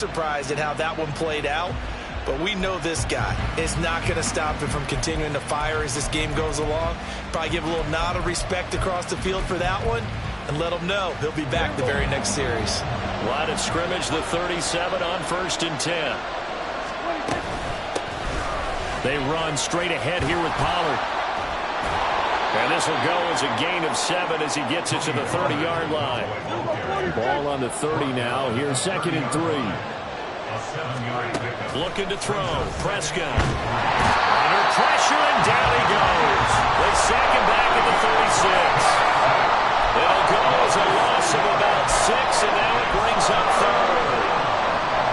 Surprised at how that one played out, but we know this guy is not going to stop him from continuing to fire as this game goes along. Probably give a little nod of respect across the field for that one and let him know he'll be back the very next series. Line of scrimmage, the 37 on 1st and 10. They run straight ahead here with Pollard. And this will go as a gain of 7 as he gets it to the 30-yard line. Ball on the 30 now. Here's 2nd and 3. Looking to throw. Prescott. Under pressure, and down he goes. They sack him back at the 36. It'll go as a loss of about 6, and now it brings up 3rd.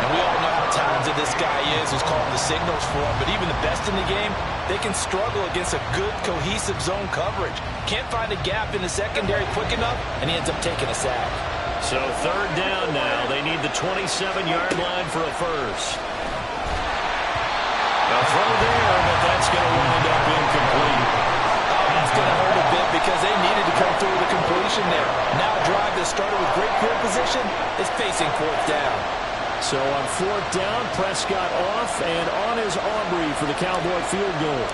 And we all know how talented this guy is who's calling the signals for him, but even the best in the game, they can struggle against a good, cohesive zone coverage. Can't find a gap in the secondary quick enough, and he ends up taking a sack. So 3rd down now. They need the 27-yard line for a first. A throw there, but that's going to wind up incomplete. Oh, that's going to hurt a bit because they needed to come through with a completion there. Now a drive that started with great field position is facing 4th down. So on 4th down, Prescott off and on is Aubrey for the Cowboy field goal.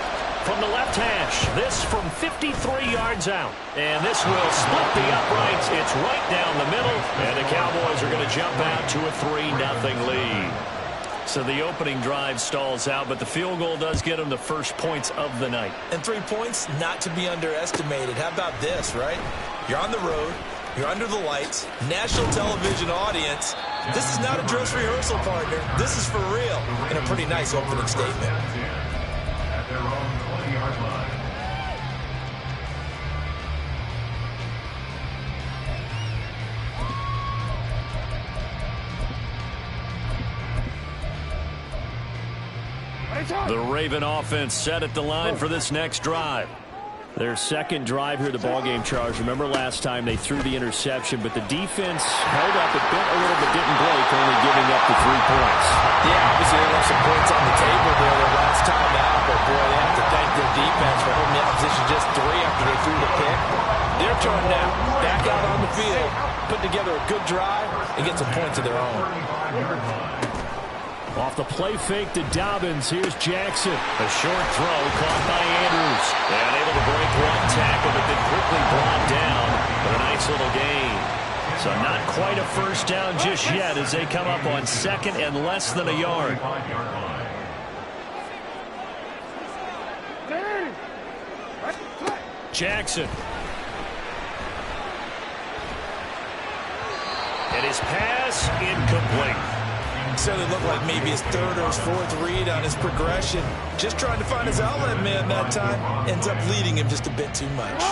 From the left hash, this from 53 yards out. And this will split the uprights. It's right down the middle. And the Cowboys are going to jump out to a 3-0 lead. So the opening drive stalls out, but the field goal does get them the first points of the night. And 3 points, not to be underestimated. How about this, right? You're on the road. You're under the lights. National television audience. This is not a dress rehearsal, partner. This is for real. And a pretty nice opening statement. At their own 20-yard line. The Raven offense set at the line for this next drive. Their second drive here, the ballgame, Charles. Remember last time they threw the interception, but the defense held up. It bent a little but didn't break, only giving up the 3 points. Yeah, obviously they left some points on the table there their last time out, but boy, they have to thank their defense for holding the opposition just 3 after they threw the pick. Their turn now, back out on the field, put together a good drive and get some points of their own. Off the play fake to Dobbins. Here's Jackson. A short throw caught by Andrews. And able to break 1 tackle, but then quickly brought down. But a nice little gain. So not quite a first down just yet as they come up on 2nd and less than a yard. Jackson. And his pass incomplete. Certainly looked like maybe his 3rd or his 4th read on his progression. Just trying to find his outlet man that time. Ends up leading him just a bit too much.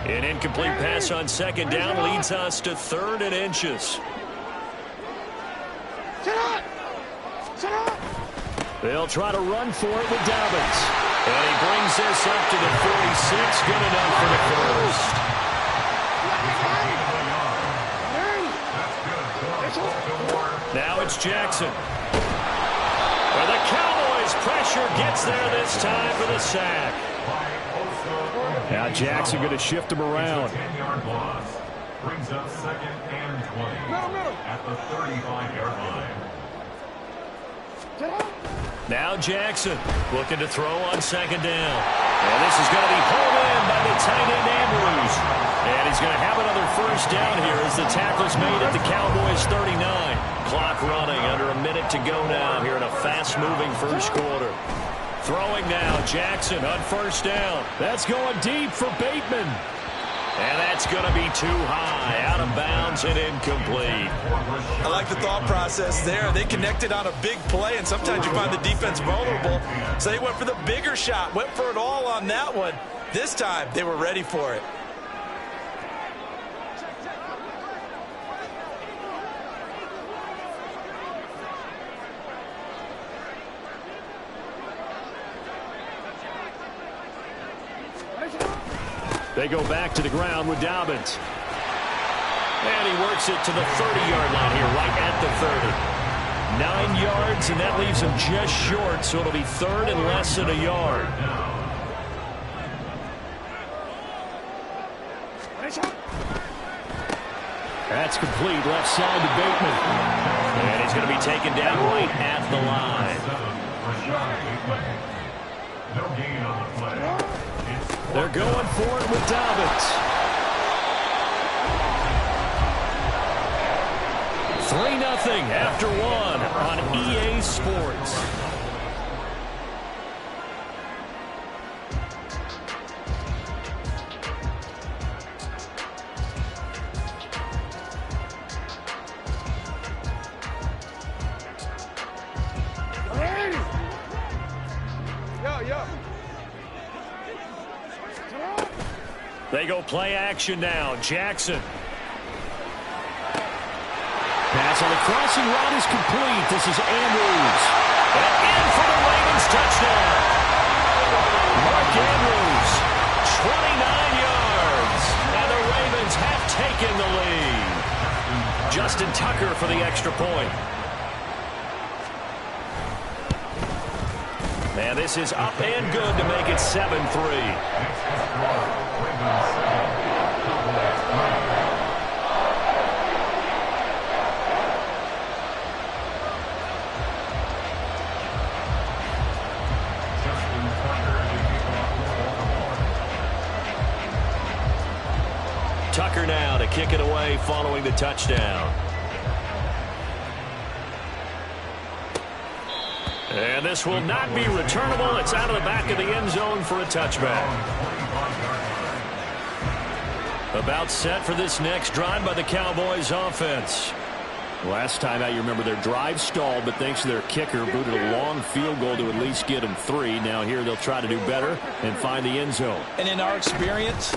An incomplete pass on 2nd down leads us to 3rd and inches. They'll try to run for it with Dobbins. And he brings this up to the 46. Good enough for the first. Now it's Jackson. Where the Cowboys pressure gets there this time for the sack. Now Jackson going to shift him around. Brings up 2nd and 20 at the 35-yard line. Now Jackson looking to throw on 2nd down. And this is going to be pulled in by the tight end Andrews. And he's going to have another first down here as the tackle's made at the Cowboys 39. Clock running, under a minute to go now here in a fast-moving first quarter. Throwing now, Jackson on 1st down. That's going deep for Bateman. And that's going to be too high, out of bounds and incomplete. I like the thought process there. They connected on a big play, and sometimes you find the defense vulnerable. So they went for the bigger shot, went for it all on that one. This time, they were ready for it. They go back to the ground with Dobbins. And he works it to the 30-yard line here, right at the 30. 9 yards, and that leaves him just short, so it'll be 3rd and less than a yard. That's complete left side to Bateman. And he's going to be taken down right at the line. No gain on the play. They're going for it with Dobbins. 3-0 after one on EA Sports. They go play action now. Jackson. Pass on the crossing route is complete. This is Andrews. And in for the Ravens touchdown. Mark Andrews, 29 yards. And the Ravens have taken the lead. Justin Tucker for the extra point. And this is up and good to make it 7-3. Tucker now to kick it away following the touchdown. And this will not be returnable. It's out of the back of the end zone for a touchback. About set for this next drive by the Cowboys offense. Last time out, you remember their drive stalled, but thanks to their kicker, booted a long field goal to at least get them 3. Now here they'll try to do better and find the end zone. And in our experience,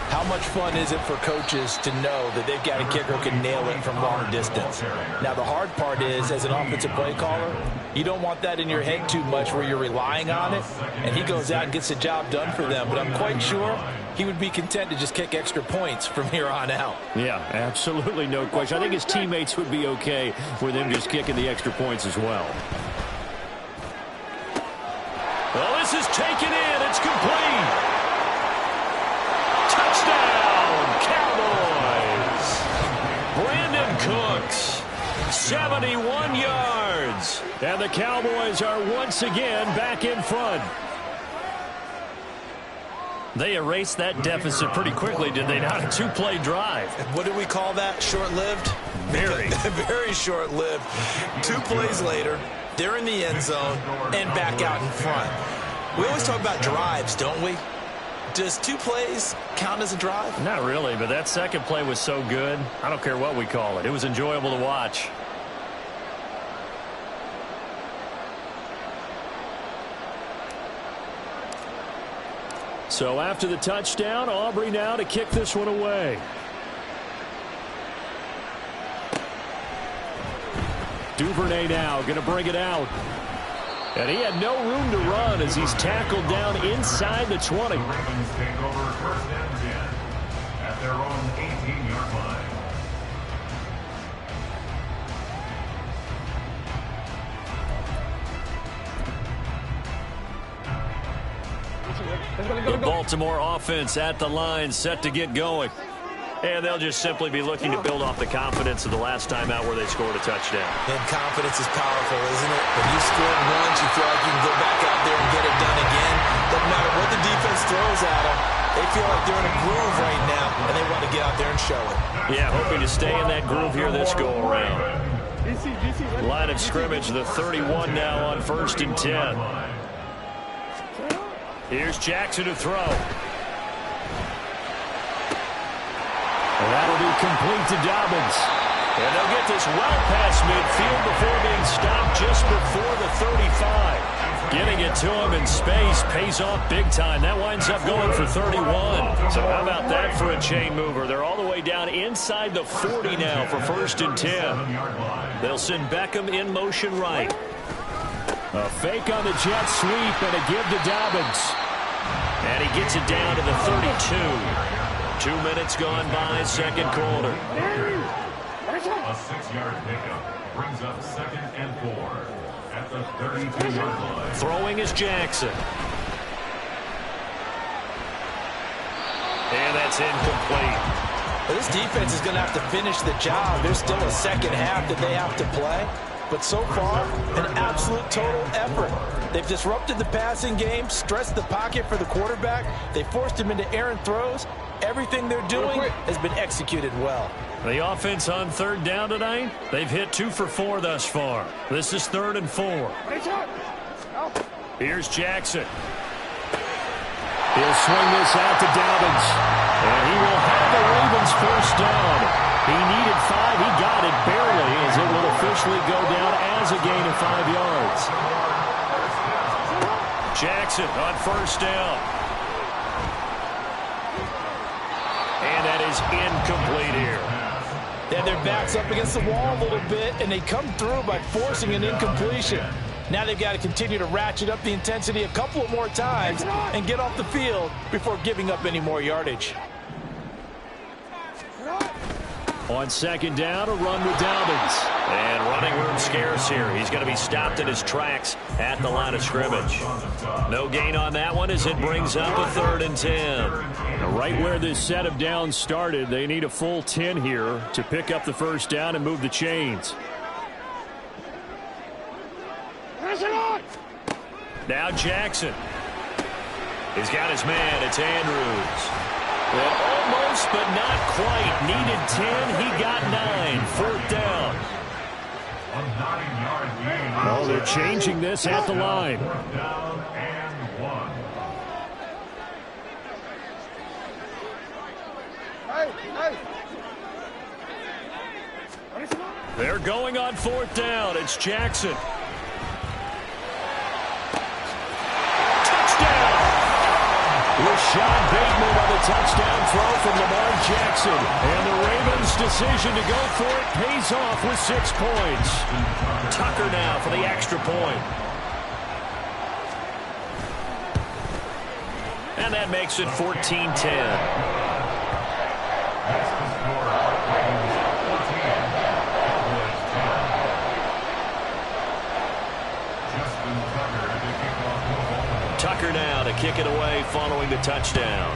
how much fun is it for coaches to know that they've got a kicker who can nail it from long distance? Now, the hard part is, as an offensive play caller, you don't want that in your head too much where you're relying on it, and he goes out and gets the job done for them. But I'm quite sure he would be content to just kick extra points from here on out. Yeah, absolutely no question. I think his teammates would be okay with him just kicking the extra points as well. Well, this is taken in. It's complete. Touchdown, Cowboys. Brandon Cooks, 71 yards. And the Cowboys are once again back in front. They erased that deficit pretty quickly, did they not? A 2-play drive. What do we call that? Short-lived? Very. Very short-lived. 2 plays later, they're in the end zone and back out in front. We always talk about drives, don't we? Does 2 plays count as a drive? Not really, but that second play was so good. I don't care what we call it. It was enjoyable to watch. So after the touchdown, Aubrey now to kick this one away. Duvernay now going to bring it out. And he had no room to run as he's tackled down inside the 20. The Ravens take over first and 10 at their own 18-yard line. The Baltimore offense at the line, set to get going. And they'll just simply be looking to build off the confidence of the last time out where they scored a touchdown. And confidence is powerful, isn't it? When you scored once, you feel like you can go back out there and get it done again. Doesn't matter what the defense throws at them. They feel like they're in a groove right now, and they want to get out there and show it. Yeah, hoping to stay in that groove here this go-around. Line of scrimmage, the 31 now on 1st and 10. Here's Jackson to throw. And that'll be complete to Dobbins. And they'll get this well past midfield before being stopped just before the 35. Getting it to him in space pays off big time. That winds up going for 31. So how about that for a chain mover? They're all the way down inside the 40 now for 1st and 10. They'll send Beckham in motion right. A fake on the jet sweep and a give to Dobbins. And he gets it down to the 32. 2 minutes gone by, second quarter. A 6-yard pickup brings up 2nd and 4 at the 32-yard line. Throwing is Jackson. And that's incomplete. Well, this defense is going to have to finish the job. There's still a second half that they have to play. But so far, an absolute total effort. They've disrupted the passing game, stressed the pocket for the quarterback. They forced him into errant throws. Everything they're doing has been executed well. The offense on third down tonight, they've hit 2 for 4 thus far. This is 3rd and 4. Here's Jackson. He'll swing this out to Dobbins. And he will have the Ravens first down. He needed 5. He got it barely, as it will officially go down as a gain of 5 yards. Jackson on first down. And that is incomplete here. They have their backs up against the wall a little bit, and they come through by forcing an incompletion. Now they've got to continue to ratchet up the intensity a couple of more times and get off the field before giving up any more yardage. On second down, a run with Dobbins. And running room scarce here. He's going to be stopped in his tracks at the line of scrimmage. No gain on that one as it brings up a 3rd and 10. Now, right where this set of downs started, they need a full 10 here to pick up the first down and move the chains. Now Jackson. He's got his man. It's Andrews. Well, almost, but not quite. Needed 10. He got 9. 4th down. Oh, they're changing this at the line. 4th down and 1. They're going on 4th down. It's Jackson. Rashad Bateman on the touchdown throw from Lamar Jackson. And the Ravens' decision to go for it pays off with 6 points. Tucker now for the extra point. And that makes it 14-10. Tucker now to kick it away following the touchdown.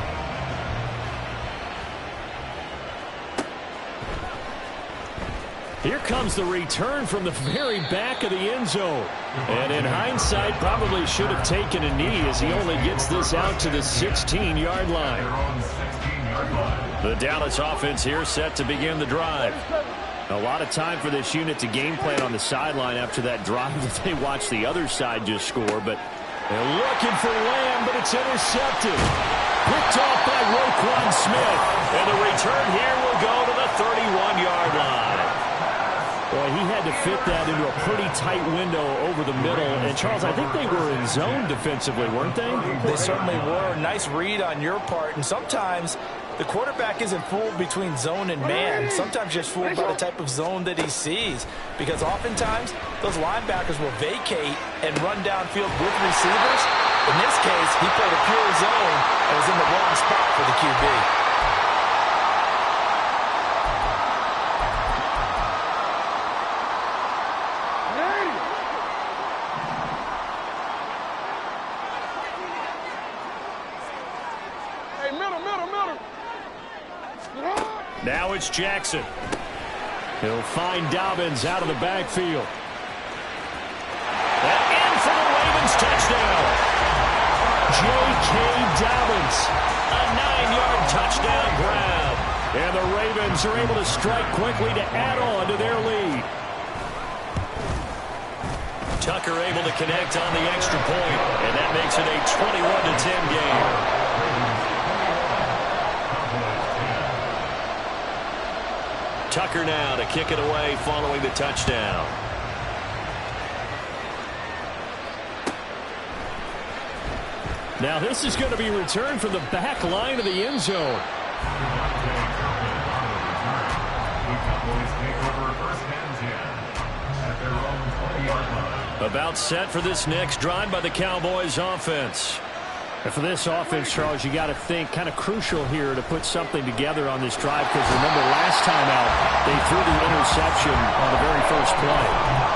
Here comes the return from the very back of the end zone. And in hindsight, probably should have taken a knee as he only gets this out to the 16-yard line. The Dallas offense here set to begin the drive. A lot of time for this unit to game plan on the sideline after that drive that they watched the other side just score. But they're looking for Lamb, but it's intercepted. Picked off by Roquan Smith. And the return here will go to the 31-yard line. Boy, he had to fit that into a pretty tight window over the middle. And, Charles, I think they were in zone defensively, weren't they? They certainly were. Nice read on your part. And sometimes the quarterback isn't fooled between zone and man. Sometimes just fooled by the type of zone that he sees. Because oftentimes, those linebackers will vacate and run downfield with receivers. In this case, he played a pure zone and was in the wrong spot for the QB. Now it's Jackson. He'll find Dobbins out of the backfield. And in for the Ravens touchdown. J.K. Dobbins. A 9-yard touchdown grab. And the Ravens are able to strike quickly to add on to their lead. Tucker able to connect on the extra point. And that makes it a 21-10 game. Tucker now to kick it away following the touchdown. Now this is going to be returned from the back line of the end zone. About set for this next drive by the Cowboys offense. And for this offense, Charles, you got to think kind of crucial here to put something together on this drive, because remember last time out they threw the interception on the very first play.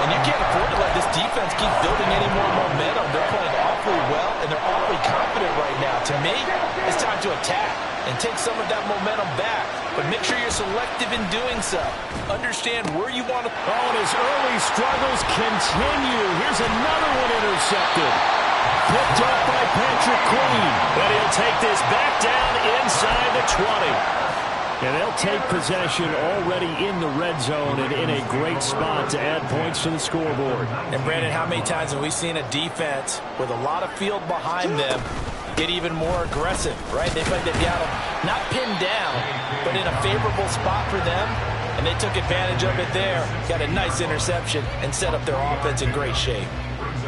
And you can't afford to let this defense keep building any more momentum. They're playing awfully well, and they're awfully confident right now. To me, it's time to attack and take some of that momentum back. But make sure you're selective in doing so. Understand where you want to... Oh, and his early struggles continue. Here's another one intercepted. Picked up by Patrick Queen. But he'll take this back down inside the 20. And they'll take possession already in the red zone and in a great spot to add points to the scoreboard. And, Brandon, how many times have we seen a defense with a lot of field behind them get even more aggressive, right? They feel like they've got them not pinned down, but in a favorable spot for them, and they took advantage of it there. Got a nice interception and set up their offense in great shape.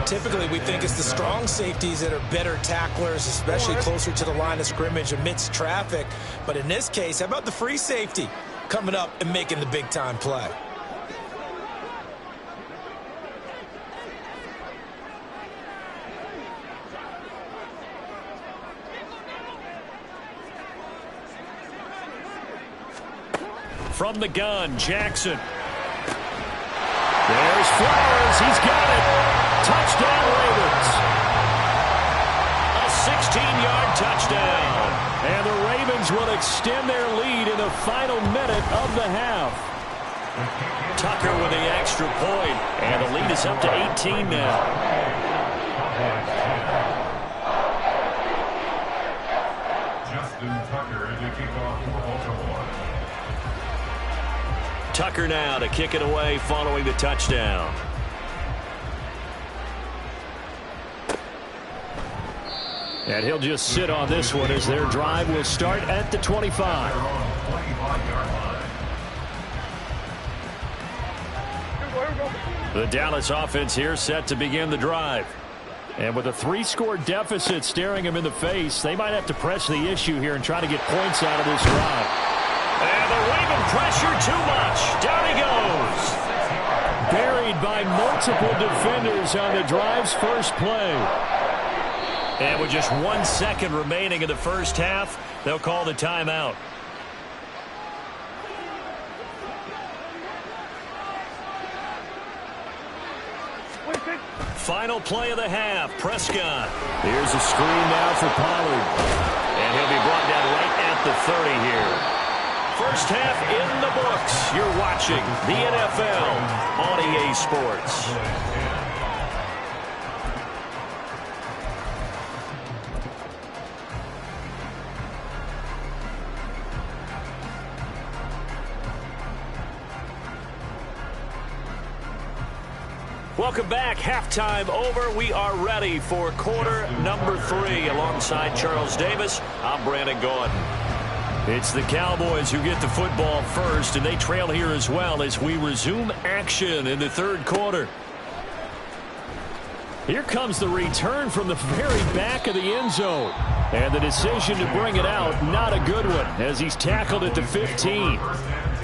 Typically, we think it's the strong safeties that are better tacklers, especially closer to the line of scrimmage amidst traffic. But in this case, how about the free safety coming up and making the big-time play? From the gun, Jackson. There's Flowers. He's got it. Touchdown, Ravens. A 16-yard touchdown. And the Ravens will extend their lead in the final minute of the half. Tucker with the extra point. And the lead is up to 18 now. Justin Tucker to kick off for Baltimore. Tucker now to kick it away following the touchdown. And he'll just sit on this one as their drive will start at the 25. The Dallas offense here set to begin the drive. And with a 3-score deficit staring them in the face, they might have to press the issue here and try to get points out of this drive. And the Raven pressure too much. Down he goes. Buried by multiple defenders on the drive's first play. And with just 1 second remaining in the first half, they'll call the timeout. Final play of the half, Prescott. Here's a screen now for Pollard. And he'll be brought down right at the 30 here. First half in the books. You're watching the NFL on EA Sports. Welcome back. Halftime over. We are ready for quarter number 3. Alongside Charles Davis, I'm Brandon Gordon. It's the Cowboys who get the football first, and they trail here as well as we resume action in the third quarter. Here comes the return from the very back of the end zone. And the decision to bring it out, not a good one, as he's tackled at the 15.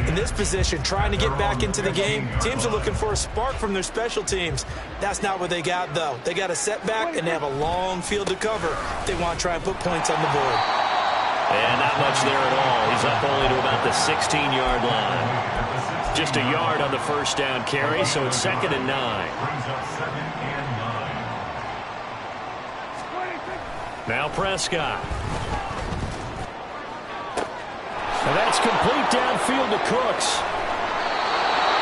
In this position, trying to get back into the game, teams are looking for a spark from their special teams. That's not what they got, though. They got a setback, and they have a long field to cover if they want to try and put points on the board. And not much there at all. He's up only to about the 16-yard line. Just a yard on the first down carry, so it's 2nd and 9. Now Prescott. And that's complete downfield to Cooks.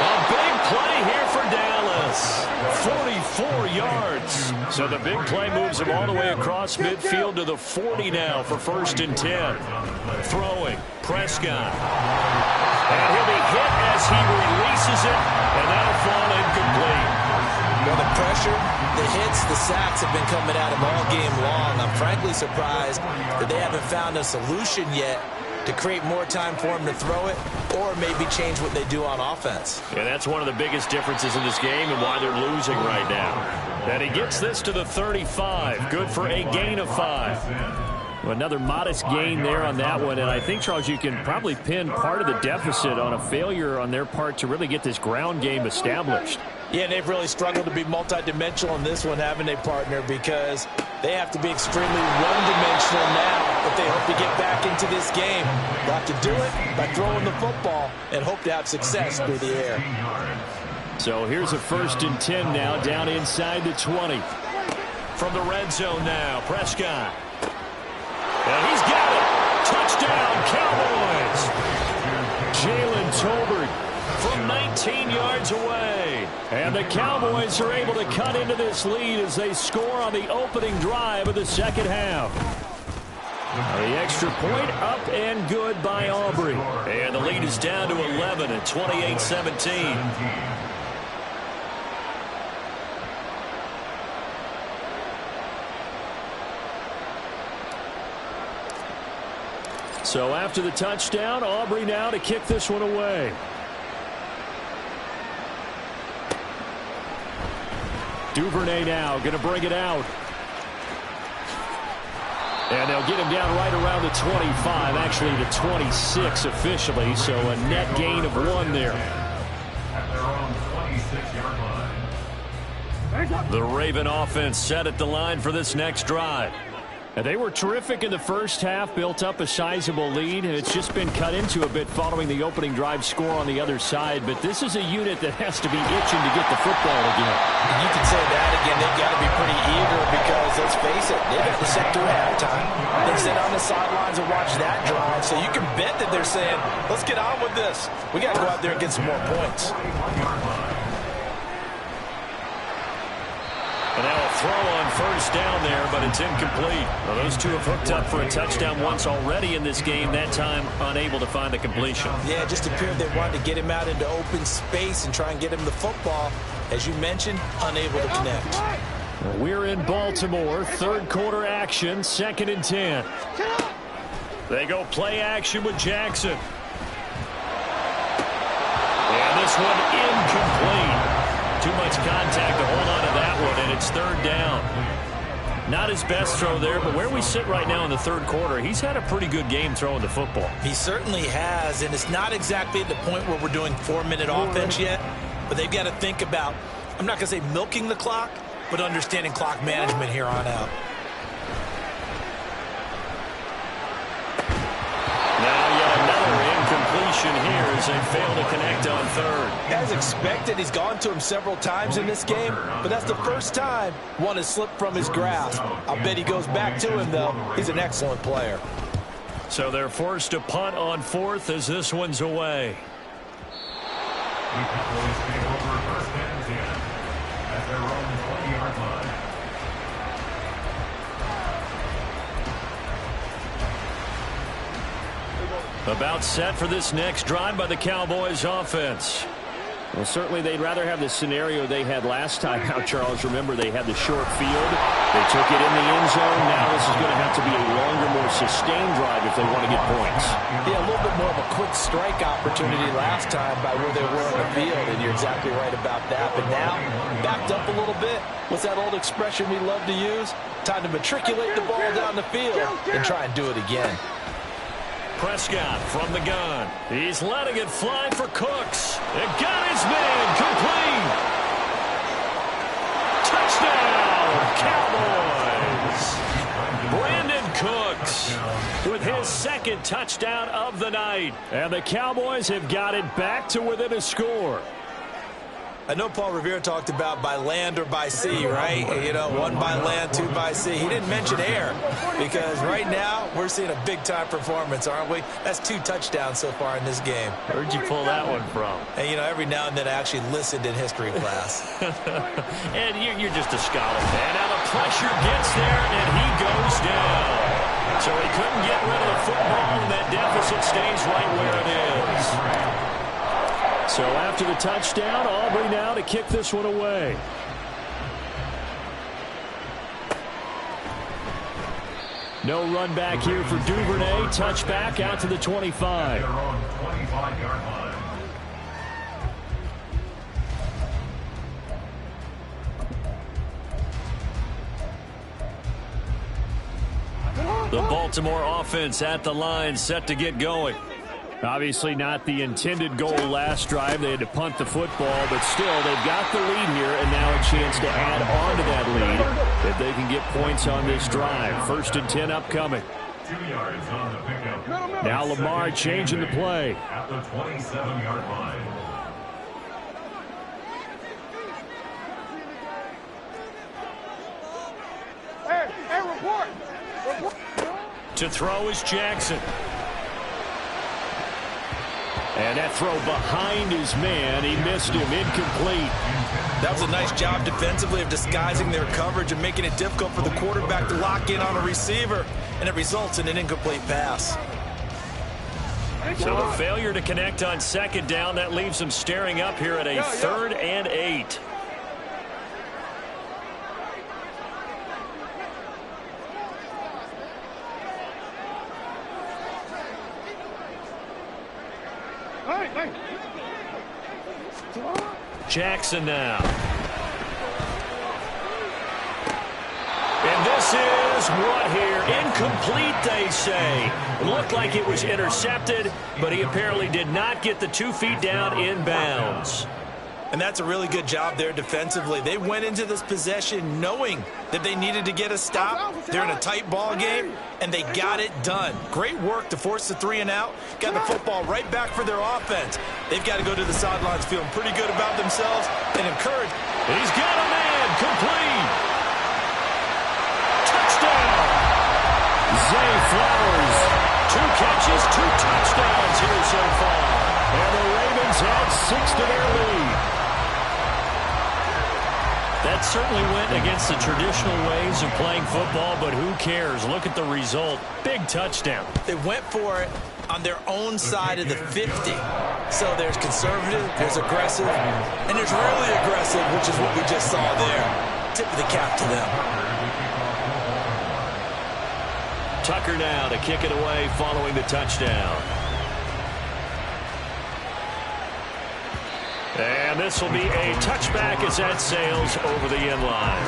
A big play here for Dallas. 44 yards. So the big play moves him all the way across midfield to the 40 now for 1st and 10. Throwing, Prescott. And he'll be hit as he releases it, and that'll fall incomplete. Well, the pressure, the hits, the sacks have been coming at him all game long. I'm frankly surprised that they haven't found a solution yet to create more time for him to throw it or maybe change what they do on offense. Yeah, that's one of the biggest differences in this game and why they're losing right now. And he gets this to the 35. Good for a gain of 5. Well, another modest gain there on that one. And I think, Charles, you can probably pin part of the deficit on a failure on their part to really get this ground game established. Yeah, they've really struggled to be multidimensional in this one, haven't they, partner? Because they have to be extremely one-dimensional now if they hope to get back into this game. They'll have to do it by throwing the football and hope to have success through the air. So here's a 1st and 10 now down inside the 20. from the red zone now. Prescott. And he's got it. Touchdown, Cowboys. Jalen Tolbert from 19 yards away. And the Cowboys are able to cut into this lead as they score on the opening drive of the second half. The extra point up and good by Aubrey. And the lead is down to 11 at 28-17. So after the touchdown, Aubrey now to kick this one away. Duvernay now going to bring it out. And they'll get him down right around the 25, actually to 26 officially, so a net gain of 1 there. At their own 26-yard line. The Raven offense set at the line for this next drive. And they were terrific in the first half, built up a sizable lead, and it's just been cut into a bit following the opening drive score on the other side. But this is a unit that has to be itching to get the football again. You can say that again. They've got to be pretty eager because, let's face it, they've got to sit through halftime. They sit on the sidelines and watch that drive. So you can bet that they're saying, let's get on with this. We got to go out there and get some more points. And now a throw on first down there, but it's incomplete. Well, those two have hooked up for a touchdown once already in this game, that time unable to find the completion. Yeah, it just appeared they wanted to get him out into open space and try and get him the football. As you mentioned, unable to connect. Well, we're in Baltimore, third quarter action, 2nd and 10. They go play action with Jackson. And this one incomplete. Too much contact to hold on to that one, and it's 3rd down. Not his best throw there, but where we sit right now in the third quarter, he's had a pretty good game throwing the football. He certainly has, and it's not exactly at the point where we're doing 4-minute offense yet, but they've got to think about, I'm not going to say milking the clock, but understanding clock management here on out. Completion here as they fail to connect on 3rd. As expected, he's gone to him several times in this game, but that's the first time one has slipped from his grasp. I'll bet he goes back to him, though. He's an excellent player. So they're forced to punt on 4th as this one's away. The Cowboys take over 1st and 10 at their own 20-yard line. About set for this next drive by the Cowboys offense. Well, certainly they'd rather have the scenario they had last time out, Charles. Remember, they had the short field. They took it in the end zone. Now this is going to have to be a longer, more sustained drive if they want to get points. Yeah, a little bit more of a quick strike opportunity last time by where they were on the field, and you're exactly right about that. But now, backed up a little bit. What's that old expression we love to use? Time to matriculate the ball down the field and try and do it again. Prescott from the gun. He's letting it fly for Cooks. It got his man complete. Touchdown, Cowboys. Brandon Cooks with his 2nd touchdown of the night. And the Cowboys have got it back to within a score. I know Paul Revere talked about by land or by sea, right? You know, 1 by land, 2 by sea. He didn't mention air because right now we're seeing a big-time performance, aren't we? That's 2 touchdowns so far in this game. Where'd you pull that one from? And, you know, every now and then I actually listened in history class. And you're just a scholar. And now the pressure gets there, and he goes down. So he couldn't get rid of the football, and that deficit stays right where it is. So after the touchdown, Aubrey now to kick this one away. No run back here for Duvernay. Touchback out to the 25. Their own 25-yard line. The Baltimore offense at the line, set to get going. Obviously not the intended goal last drive. They had to punt the football, but still they've got the lead here and now a chance to add on to that lead if they can get points on this drive. 1st and 10 upcoming. 2 yards on the pickup. Now Lamar changing the play. At the 27-yard line. To throw is Jackson. And that throw behind his man. He missed him. Incomplete. That was a nice job defensively of disguising their coverage and making it difficult for the quarterback to lock in on a receiver. And it results in an incomplete pass. So the failure to connect on second down, that leaves them staring up here at a 3rd and 8. Jackson now. And this is what here? Incomplete, they say. It looked like it was intercepted, but he apparently did not get the 2 feet down in bounds. And that's a really good job there defensively. They went into this possession knowing that they needed to get a stop. They're in a tight ball game, and they got it done. Great work to force the 3 and out. Got the football right back for their offense. They've got to go to the sidelines feeling pretty good about themselves and encouraged. He's got a man. Complete. Touchdown. Zay Flowers. 2 catches, 2 touchdowns here so far. And the Ravens add 6 to their lead. That certainly went against the traditional ways of playing football, but who cares? Look at the result. Big touchdown. They went for it on their own side of the 50. So there's conservative, there's aggressive, and there's really aggressive, which is what we just saw there. Tip of the cap to them. Tucker now to kick it away following the touchdown. And this will be a touchback as that sails over the end line.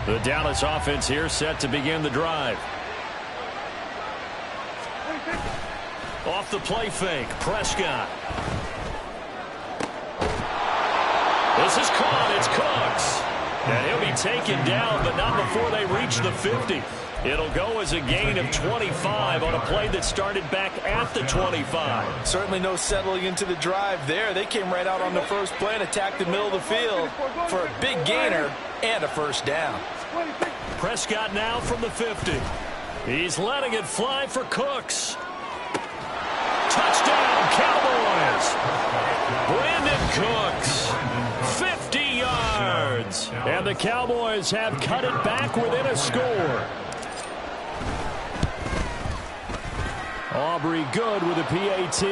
The Dallas offense here set to begin the drive. Off the play fake, Prescott. This is caught. It's Cooks. And he'll be taken down, but not before they reach the 50. It'll go as a gain of 25 on a play that started back at the 25. Certainly no settling into the drive there. They came right out on the first play and attacked the middle of the field for a big gainer and a first down. Prescott now from the 50. He's letting it fly for Cooks. Touchdown, Cowboys. Brandon Cooks. 50 yards. And the Cowboys have cut it back within a score. Aubrey good with a PAT.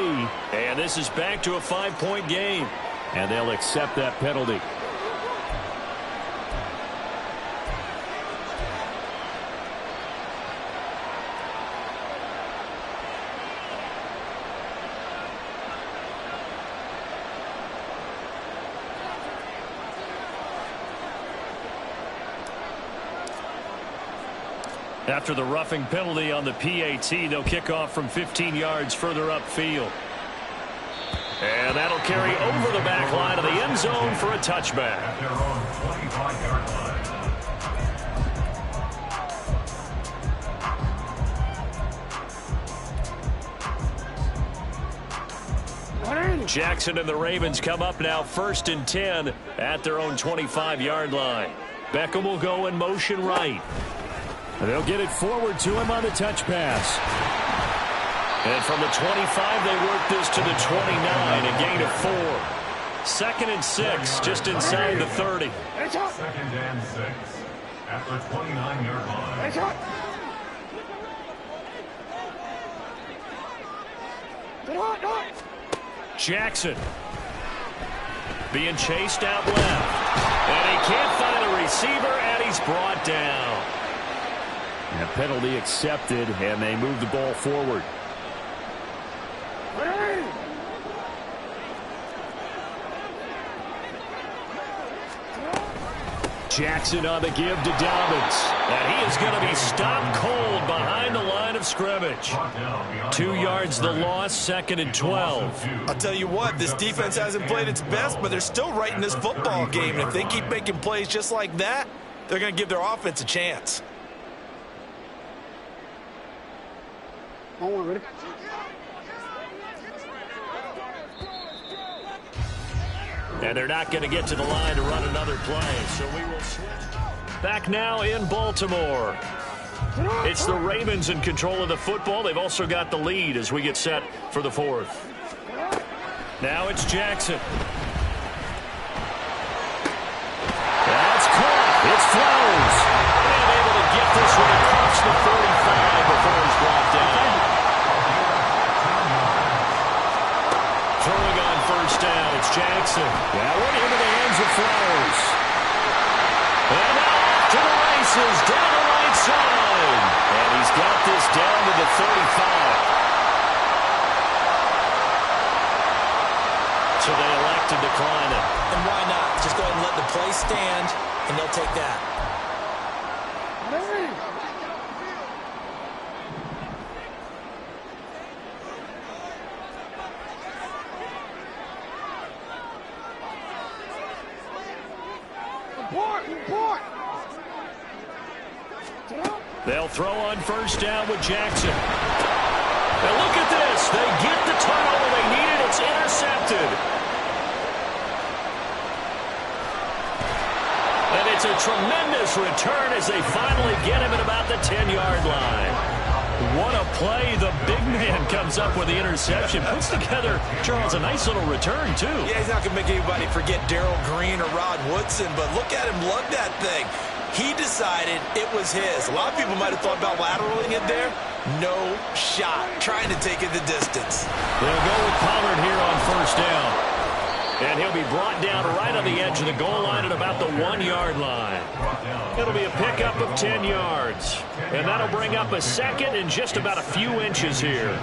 And this is back to a 5-point game. And they'll accept that penalty. After the roughing penalty on the PAT, they'll kick off from 15 yards further upfield. And that'll carry over the back line of the end zone for a touchback. At their own 25-yard line. Jackson and the Ravens come up now 1st and 10 at their own 25-yard line. Beckham will go in motion right. And they'll get it forward to him on the touch pass. And from the 25, they work this to the 29, a gain of 4. 2nd and 6, just inside the 30. 2nd and 6 at the 29-yard line. Jackson being chased out left. And he can't find a receiver, and he's brought down. And a penalty accepted, and they move the ball forward. Jackson on the give to Dobbins. And he is going to be stopped cold behind the line of scrimmage. 2 yards the loss, 2nd and 12. I'll tell you what, this defense hasn't played its best, but they're still right in this football game. And if they keep making plays just like that, they're going to give their offense a chance. And they're not going to get to the line to run another play. So we will switch. Back now in Baltimore. It's the Ravens in control of the football. They've also got the lead as we get set for the fourth. Now it's Jackson. That's caught. It's Flowers. And able to get this one across the 45 before he's brought down. Throwing on first down, it's Jackson. That one into the hands of Flowers. And now off to the races, down the right side. And he's got this down to the 35. So they elect to decline it. And why not? Just go ahead and let the play stand, and they'll take that. They'll throw on first down with Jackson. And look at this. They get the turnover they needed. It's intercepted. And it's a tremendous return as they finally get him at about the 10-yard line. What a play. The big man comes up with the interception. Puts together, Charles, a nice little return, too. Yeah, he's not going to make anybody forget Darrell Green or Rod Woodson, but look at him lug that thing. He decided it was his. A lot of people might have thought about lateraling it there. No shot. Trying to take it the distance. They'll go with Pollard here on first down. And he'll be brought down right on the edge of the goal line at about the 1-yard line. It'll be a pickup of 10 yards. And that'll bring up a second and just about a few inches here.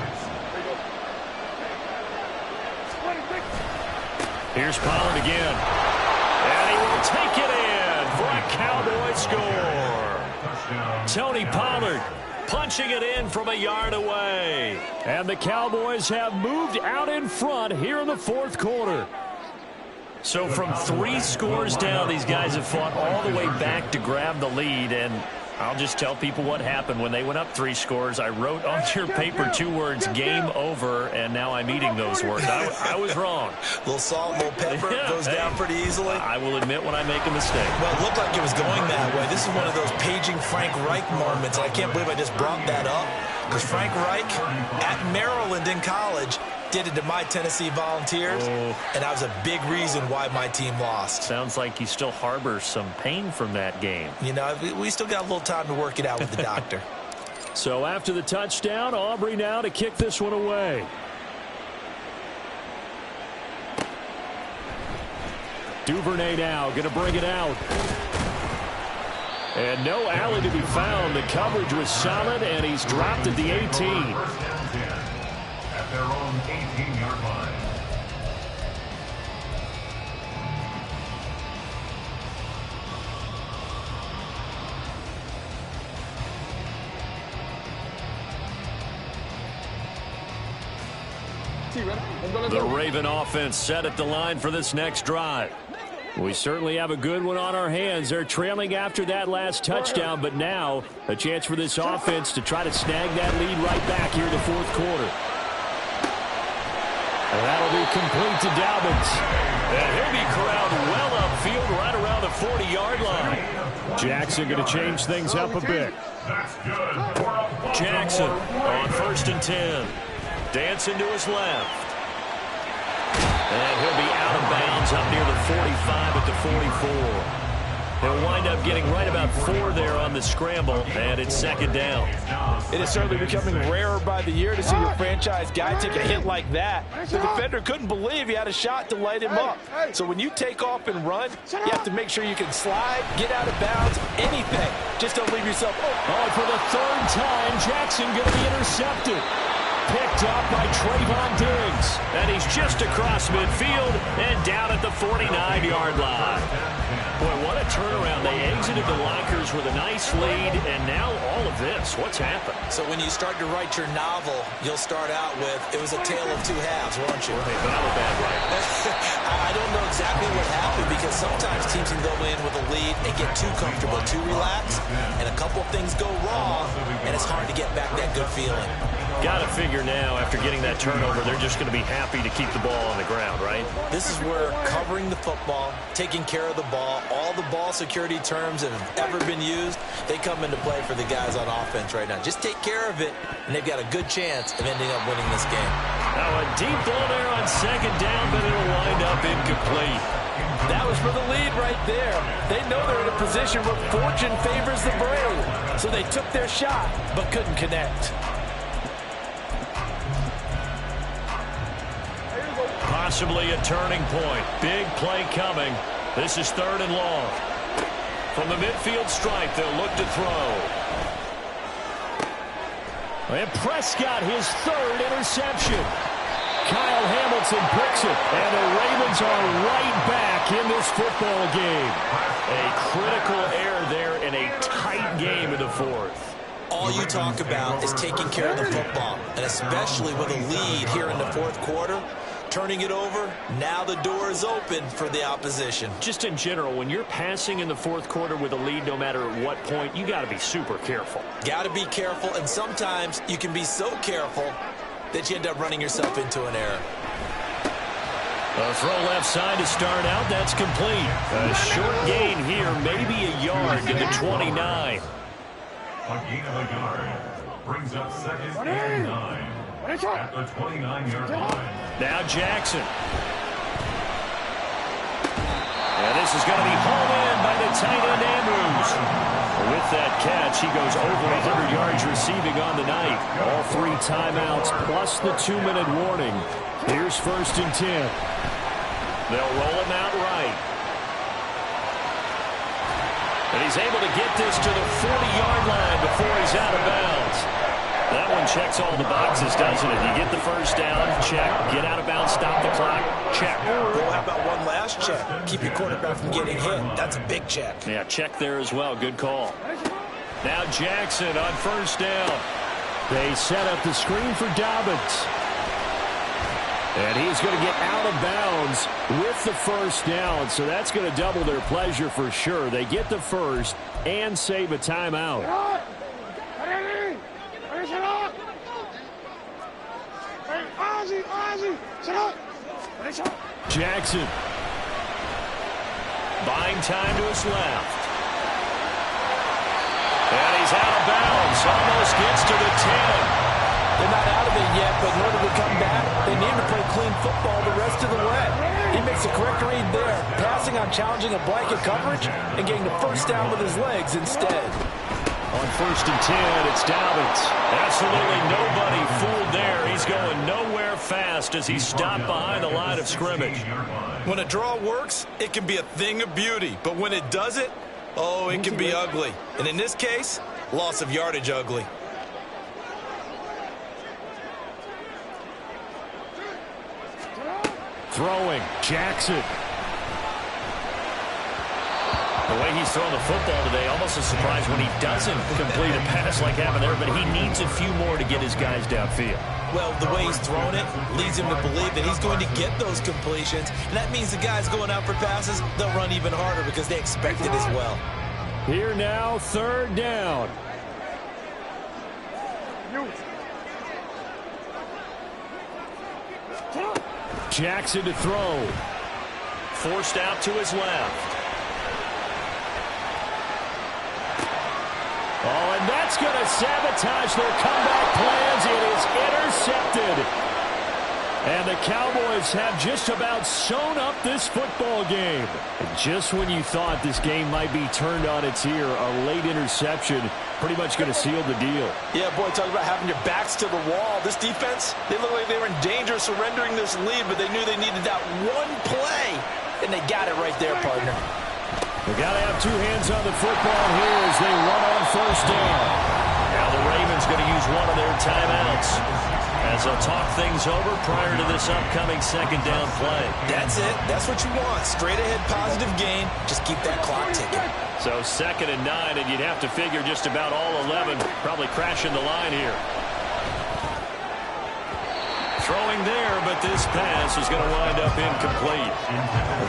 Here's Pollard again. And he will take it in for a Cowboy score. Tony Pollard punching it in from a yard away. And the Cowboys have moved out in front here in the fourth quarter. So from 3 scores down, these guys have fought all the way back to grab the lead. And I'll just tell people what happened when they went up 3 scores. I wrote on your paper 2 words, game over, and now I'm eating those words. I was wrong. A little salt, a little pepper, goes down pretty easily. I will admit when I make a mistake. Well, it looked like it was going that way. This is one of those paging Frank Reich moments, and I can't believe I just brought that up. Because Frank Reich, at Maryland in college, did it to my Tennessee Volunteers, and that was a big reason why my team lost. Sounds like he still harbors some pain from that game. You know, we still got a little time to work it out with the doctor. So after the touchdown, Aubrey now to kick this one away. Duvernay now going to bring it out. And no alley to be found. The coverage was solid, and he's dropped at the 18. At their own 18-yard line. The Raven offense set at the line for this next drive. We certainly have a good one on our hands. They're trailing after that last touchdown, but now a chance for this offense to try to snag that lead right back here in the fourth quarter. And that'll be complete to Dobbins. And he'll be corralled well upfield right around the 40-yard line. Jackson going to change things up a bit. Jackson on 1st and 10. Dancing to his left. And he'll be out of bounds up near the 45 at the 44. He'll wind up getting right about 4 there on the scramble, and it's 2nd down. It is certainly becoming rarer by the year to see your franchise guy take a hit like that. The defender couldn't believe he had a shot to light him up. So when you take off and run, you have to make sure you can slide, get out of bounds, anything. Just don't leave yourself open. Oh, and for the 3rd time, Jackson going to be intercepted. Picked up by Trayvon Diggs. And he's just across midfield and down at the 49-yard line. Boy, what a turnaround. They exited the lockers with a nice lead, and now all of this. What's happened? So when you start to write your novel, you'll start out with, it was a tale of 2 halves, won't you? Hey, but I'm a bad writer. I don't know exactly what happened, because sometimes teams can go in with a lead and get too comfortable, too relaxed, and a couple things go wrong, and it's hard to get back that good feeling. Got to figure now, after getting that turnover, they're just going to be happy to keep the ball on the ground, right? This is where covering the football, taking care of the ball, all the ball security terms that have ever been used, they come into play for the guys on offense right now. Just take care of it, and they've got a good chance of ending up winning this game. Now a deep ball there on second down, but it'll wind up incomplete. That was for the lead right there. They know they're in a position where fortune favors the brave. So they took their shot, but couldn't connect. Possibly a turning point. Big play coming. This is 3rd and long. From the midfield stripe, they'll look to throw. And Prescott, his 3rd interception. Kyle Hamilton picks it, and the Ravens are right back in this football game. A critical error there in a tight game in the 4th. All you talk about is taking care of the football, and especially with a lead here in the 4th quarter, turning it over, now the door is open for the opposition. Just in general, when you're passing in the 4th quarter with a lead, no matter at what point, you got to be super careful. Got to be careful, and sometimes you can be so careful that you end up running yourself into an error. A throw left side to start out. That's complete. A short gain here, maybe a yard to the 29. A gain of a yard brings up 2nd and 9 at the 29-yard line. Now Jackson. And this is going to be hauled in by the tight end Andrews. With that catch, he goes over 100 yards receiving on the night. All 3 timeouts plus the 2-minute warning. Here's 1st and 10. They'll roll him out right. And he's able to get this to the 40-yard line before he's out of bounds. That one checks all the boxes, doesn't it? You get the 1st down, check. Get out of bounds, stop the clock, check. Well, how about one last check? Keep your quarterback from getting hit. That's a big check. Yeah, check there as well. Good call. Now Jackson on 1st down. They set up the screen for Dobbins. And he's going to get out of bounds with the 1st down, so that's going to double their pleasure for sure. They get the 1st and save a timeout. Jackson. Buying time to his left. And he's out of bounds. Almost gets to the 10. They're not out of it yet, but in order to come back, they need to play clean football the rest of the way. He makes the correct read there, passing on challenging a blanket coverage and getting the 1st down with his legs instead. On 1st and 10, it's Dobbins. Absolutely nobody fooled there. He's going nowhere fast as he's stopped behind the line of scrimmage. When a draw works, it can be a thing of beauty. But when it doesn't, oh, it can be ugly. And in this case, loss of yardage ugly. Throwing, Jackson. The way he's throwing the football today, almost a surprise when he doesn't complete a pass like happened there, but he needs a few more to get his guys downfield. Well, the way he's thrown it leads him to believe that he's going to get those completions, and that means the guys going out for passes, they'll run even harder because they expect it as well. Here now, 3rd down. Jackson to throw. Forced out to his left. Oh, and that's going to sabotage their comeback plans. It is intercepted. And the Cowboys have just about sewn up this football game. And just when you thought this game might be turned on its ear, a late interception pretty much going to seal the deal. Yeah, boy, talk about having your backs to the wall. This defense, they look like they were in danger of surrendering this lead, but they knew they needed that one play, and they got it right there, partner. They got to have 2 hands on the football here as they run on 1st down. Now the Ravens going to use one of their timeouts as they'll talk things over prior to this upcoming 2nd down play. That's it. That's what you want. Straight ahead positive gain. Just keep that clock ticking. So 2nd and 9, and you'd have to figure just about all 11 probably crashing the line here. Throwing there, but this pass is going to wind up incomplete.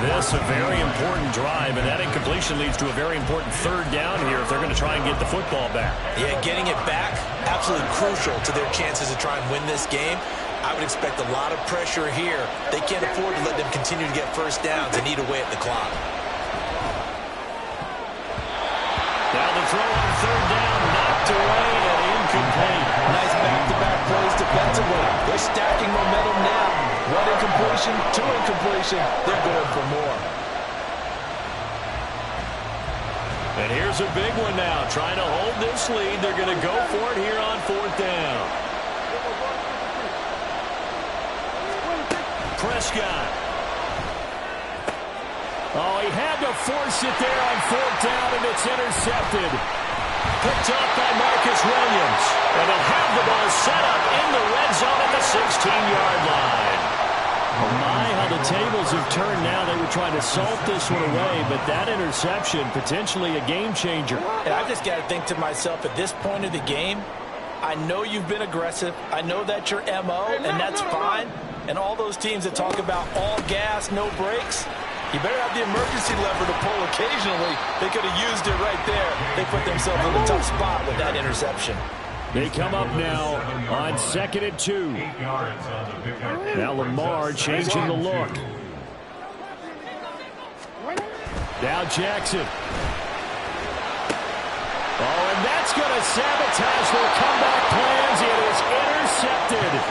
This a very important drive, and that incompletion leads to a very important third down here if they're going to try and get the football back. Yeah, getting it back, absolutely crucial to their chances to try and win this game. I would expect a lot of pressure here. They can't afford to let them continue to get first downs and eat away at the clock. Now the throw on third down, knocked away and incomplete. Nice back-to-back plays defensively. They're stacking momentum now. One incompletion, two incompletion. They're going for more. And here's a big one now. Trying to hold this lead. They're going to go for it here on fourth down. Prescott. Oh, he had to force it there on fourth down, and it's intercepted. Picked up by Marcus Williams. And they'll have the ball set up in the red zone at the 16-yard line. Oh my, how the tables have turned now. They were trying to salt this one away, but that interception, potentially a game changer. And I just got to think to myself, at this point of the game, I know you've been aggressive. I know that's your MO, and that's fine. And all those teams that talk about all gas, no brakes, you better have the emergency lever to pull occasionally. They could have used it right there. They put themselves in a tough spot with that interception. They come up now on 2nd and 2. Now Lamar changing the look. Now Jackson. Oh, and that's going to sabotage their comeback plans. It is intercepted.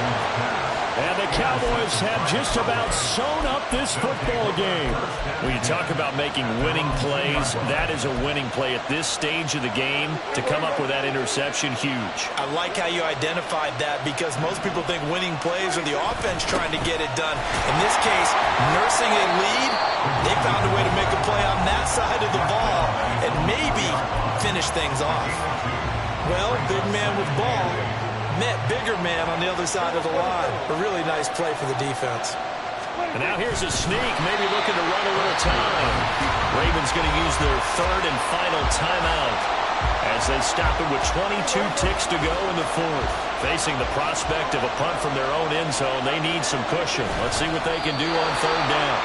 And the Cowboys have just about sewn up this football game. When you talk about making winning plays, that is a winning play at this stage of the game. To come up with that interception, huge. I like how you identified that, because most people think winning plays are the offense trying to get it done. In this case, nursing a lead, they found a way to make a play on that side of the ball and maybe finish things off. Well, big man with ball met bigger man on the other side of the line. A really nice play for the defense. And now here's a sneak, maybe looking to run a little time. Ravens going to use their third and final timeout as they stop it with 22 ticks to go in the fourth. Facing the prospect of a punt from their own end zone, they need some cushion. Let's see what they can do on third down.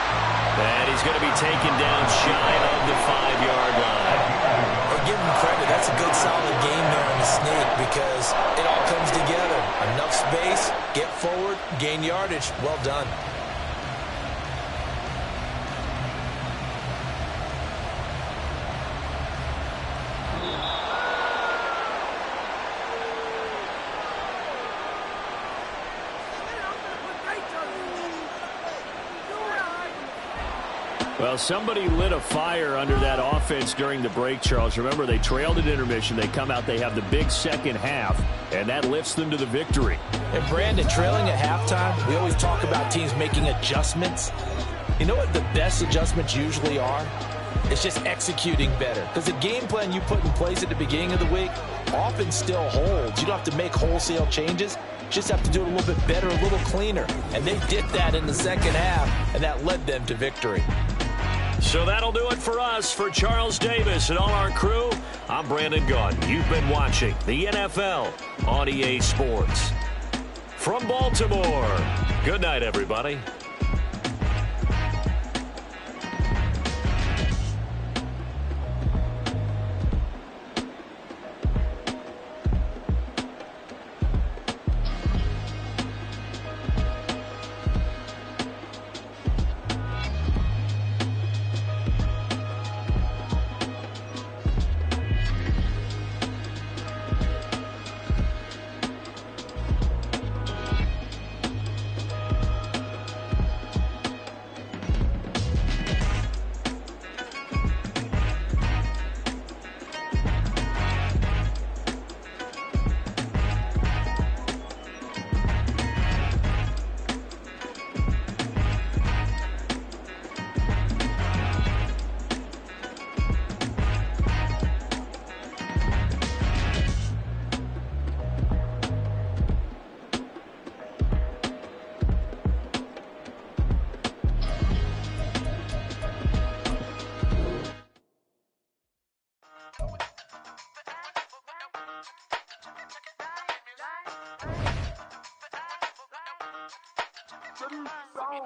And he's going to be taken down shy of the 5-yard line. Hey, give him credit. That's a good, solid game there in the sneak, because it all comes together. Enough space, get forward, gain yardage. Well done. Well, somebody lit a fire under that offense during the break, Charles. Remember, they trailed at intermission. They come out, they have the big second half, and that lifts them to the victory. And Brandon, trailing at halftime, we always talk about teams making adjustments. You know what the best adjustments usually are? It's just executing better. Because the game plan you put in place at the beginning of the week often still holds. You don't have to make wholesale changes. You just have to do it a little bit better, a little cleaner. And they did that in the second half, and that led them to victory. So that'll do it for us. For Charles Davis and all our crew, I'm Brandon Gaudin. You've been watching the NFL on EA Sports. From Baltimore, good night, everybody.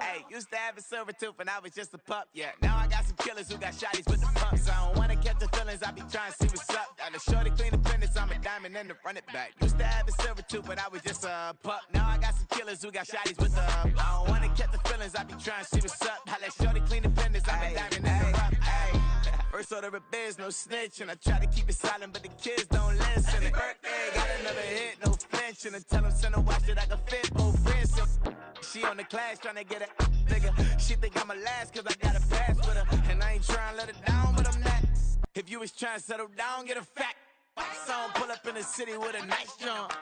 Hey, used to have a silver tooth and I was just a pup, yeah. Now I got some killers who got shotties with the pumps. I don't wanna catch the feelings, I be trying to see what's up. Got a shorty clean the fitness, I'm a diamond and to run it back. Used to have a silver tooth, but I was just a pup. Now I got some killers who got shotties with the I don't wanna catch the feelings, I be trying to see what's up. I let shorty clean the fitness, I'm a diamond and to run. First order of biz, no snitch, and I try to keep it silent, but the kids don't listen. And birthday, got another hit, no flinch, and I tell them send a watch that I can fit both friends. So she on the class trying to get a nigga. She think I'm a last cause I got a pass with her, and I ain't trying to let her down, but I'm not. If you was trying to settle down, get a fat song, pull up in the city with a nice jump.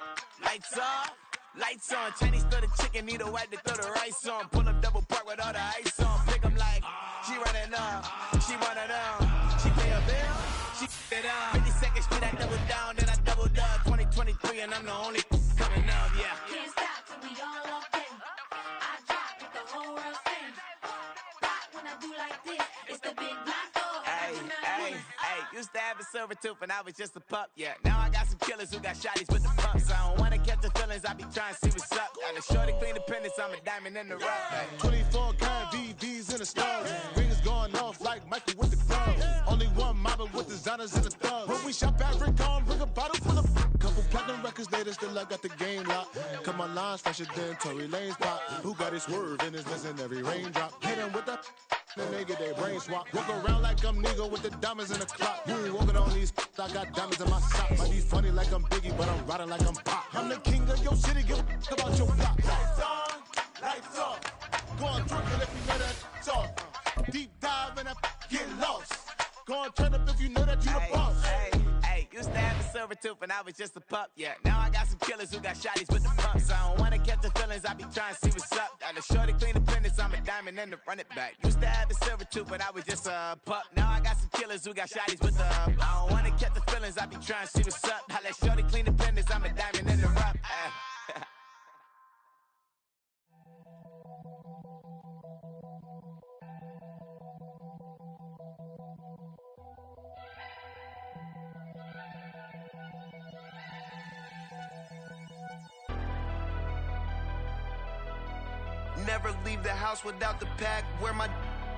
Lights off. Lights on, Chinese throw the chicken, need a wipe to throw the rice on. Pull up double park with all the ice on. Pick 'em like, she running up, she running up. She pay a bill, she it up. 52nd Street, I double down, then I doubled up. 2023, and I'm the only coming up, yeah. Can't stop till we all up in. I drop with the whole world sing. Pop when I do like this, it's the big black door. Used to have a silver tooth and I was just a pup, yeah. Now I got some killers who got shotties with the pumps. I don't wanna catch the feelings, I be trying to see what's up. Got a shorty clean the pendants, I'm a diamond in the rough. 24 karat VVs in the stars. Rings going off like Michael with the gloves. Only one model with designers in the thugs. When we shop at Rick on, bring a bottle full of couple platinum records later, still I got the game locked. Cut my lines fresher than Tory Lane's pop. Who got his swerve and is missing every raindrop. Hit him with the and they get their brain swap. Walk around like I'm nigga with the diamonds in the clock. You ain't walking on these, I got diamonds in my socks. Might be funny like I'm Biggie, but I'm riding like I'm Pop. I'm the king of your city, give a about your block. Lights on, lights off. Go on, twerk it if you know that talk. Deep dive and I get lost. Go on, turn up if you know that you the boss. Used to have a silver tooth and I was just a pup, yeah. Now I got some killers who got shotties with the pumps. I don't wanna catch the feelings, I be trying to see what's up. Got a shorty clean the pendants, I'm a diamond and to run it back. Used to have a silver tooth, but I was just a pup. Now I got some killers who got shotties with the I don't wanna catch the feelings, I be trying to see what's up. I let shorty clean the pendants, I'm a diamond in the rough. Never leave the house without the pack. Where my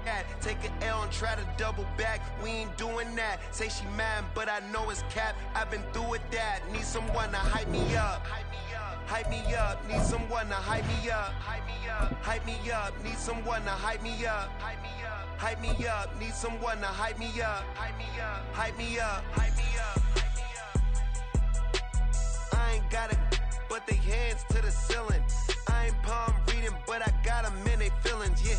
at? Take an L and try to double back. We ain't doing that. Say she mad, but I know it's cap. I've been through with that. Need someone to hype me up. Hype me up. Need someone to hype me up. Hype me up. Need someone to hype me up. Hype me up. Need someone to hype me up. Hype me up. I ain't got it, but they hands to the ceiling. I ain't palm reading, but I got them in they feelings, yeah.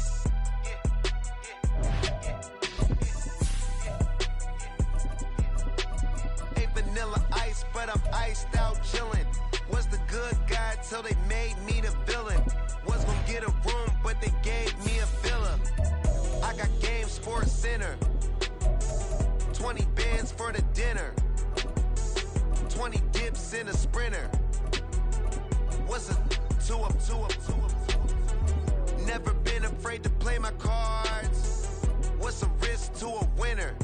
Ain't vanilla ice, but I'm iced out chillin'. Was the good guy till they made me the villain. Was gonna get a room, but they gave me a villa. I got Game Sports Center. 20 bands for the dinner. 20 dips in a sprinter. What's a two up. Never been afraid to play my cards. What's a risk to a winner?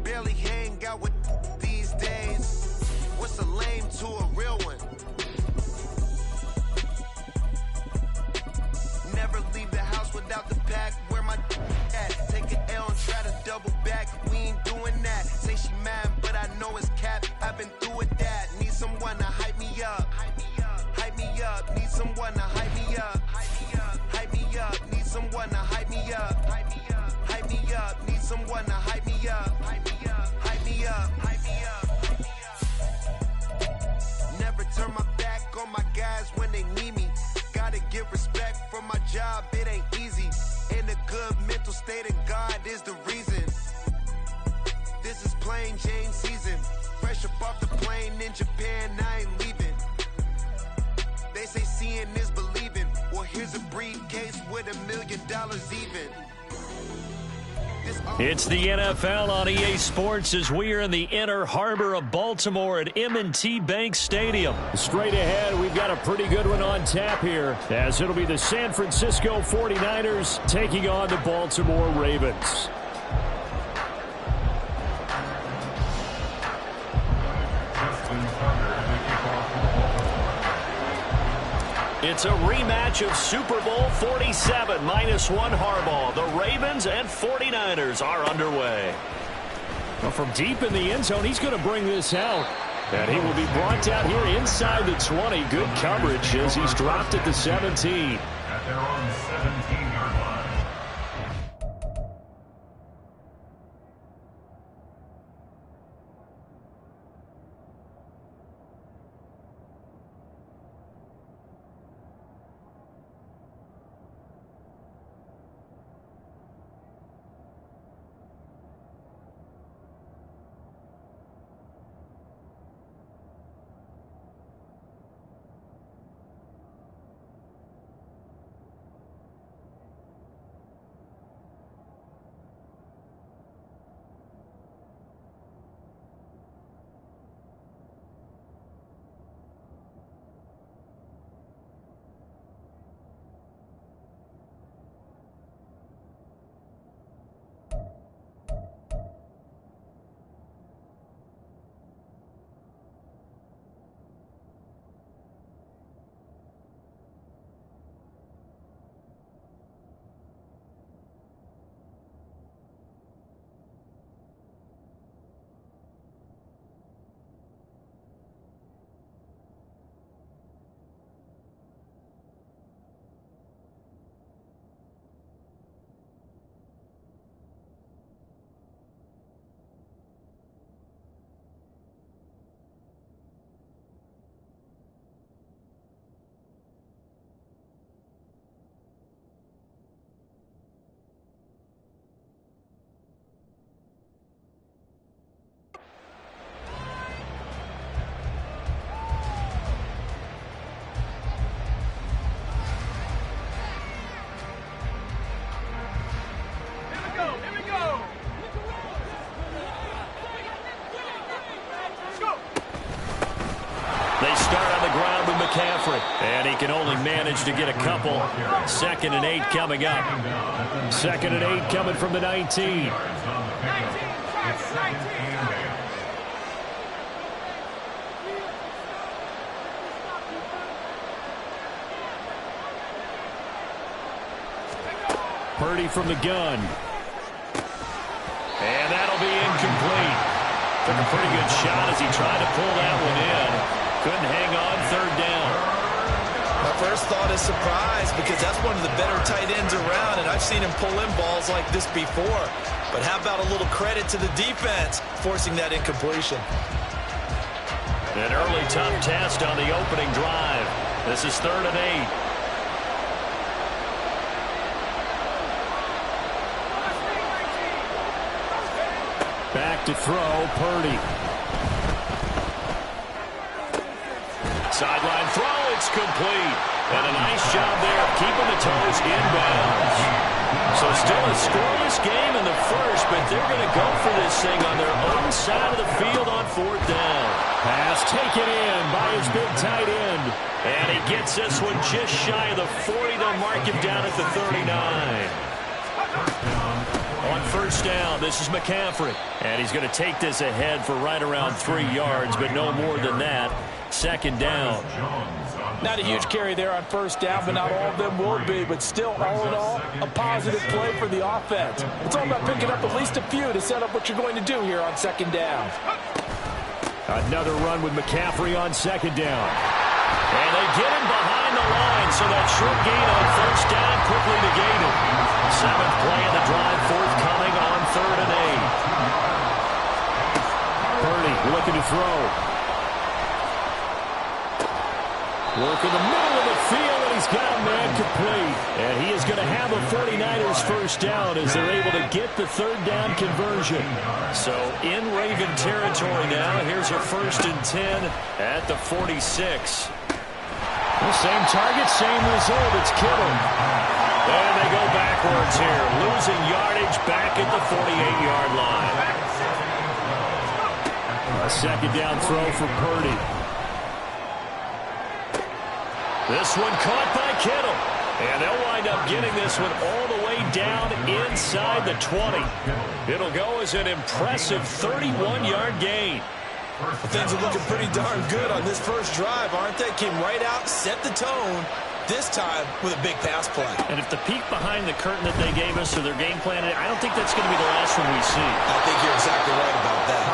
Barely hang out with these days. What's a lame to a real one? Never leave the house without the pack. Where my at? Take an L and try to double back. We ain't doing that. Say she mad, but I know it's cap. I've been through with that. Need someone to hype me up. Hype me up. Need someone to hype me up. Hype me up. Need someone to hype me up. Hype me up. Need someone to hype me up. Hype me up. Never turn my back on my guys when they need me. Gotta give respect for my job, it ain't easy. In a good mental state, and God is the reason. This is plain Jane season. Fresh up off the plane in Japan, I ain't leaving. They say seeing is believing. Well, here's a briefcase with $1 million even. It's the NFL on EA Sports as we are in the inner harbor of Baltimore at M&T Bank Stadium. Straight ahead, we've got a pretty good one on tap here, as it'll be the San Francisco 49ers taking on the Baltimore Ravens. It's a rematch of Super Bowl 47, -1 Harbaugh. The Ravens and 49ers are underway. Well, from deep in the end zone, he's going to bring this out. And he will be brought down here inside the 20. Good coverage as he's dropped at the 17. At their own 17-yard line. They start on the ground with McCaffrey. And he can only manage to get a couple. 2nd and 8 coming up. 2nd and 8 coming from the 19. Purdy from the gun. And that'll be incomplete. Took a pretty good shot as he tried to pull that one in. Couldn't hang on, 3rd down. My first thought is surprise because that's one of the better tight ends around, and I've seen him pull in balls like this before. But how about a little credit to the defense forcing that incompletion? An early tough test on the opening drive. This is 3rd and 8. Back to throw, Purdy. Sideline throw, it's complete. And a nice job there of keeping the toes inbounds. So still a scoreless game in the first, but they're going to go for this thing on their own side of the field on 4th down. Pass taken in by his big tight end. And he gets this one just shy of the 40. They'll mark him down at the 39. On 1st down, this is McCaffrey. And he's going to take this ahead for right around 3 yards, but no more than that. 2nd down. Not a huge carry there on 1st down, but not all of them will be. But still, all in all, a positive play for the offense. It's all about picking up at least a few to set up what you're going to do here on 2nd down. Another run with McCaffrey on 2nd down. And they get him behind the line, so that short gain on 1st down quickly negated. 7th play of the drive, forthcoming on 3rd and 8. Purdy looking to throw. Work in the middle of the field, and he's got a man complete. And he is going to have a 49ers 1st down as they're able to get the 3rd down conversion. So in Raven territory now. Here's a 1st and 10 at the 46. Well, same target, same result. It's Kittle. And they go backwards here, losing yardage back at the 48-yard line. A 2nd down throw for Purdy. This one caught by Kittle. And they'll wind up getting this one all the way down inside the 20. It'll go as an impressive 31-yard gain. Things are looking pretty darn good on this first drive, aren't they? Came right out, set the tone, this time with a big pass play. And if the peek behind the curtain that they gave us or their game plan, I don't think that's going to be the last one we see. I think you're exactly right about that.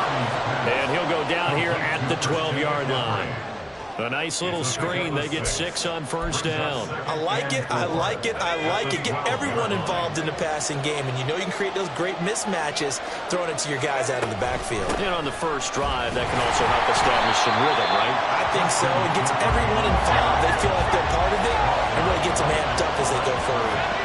And he'll go down here at the 12-yard line. A nice little screen. They get 6 on first down. I like it. I like it. I like it. Get everyone involved in the passing game, and you know you can create those great mismatches throwing it to your guys out of the backfield. And on the first drive, that can also help establish some rhythm, right? I think so. It gets everyone involved. They feel like they're part of it, and really gets them amped up as they go forward.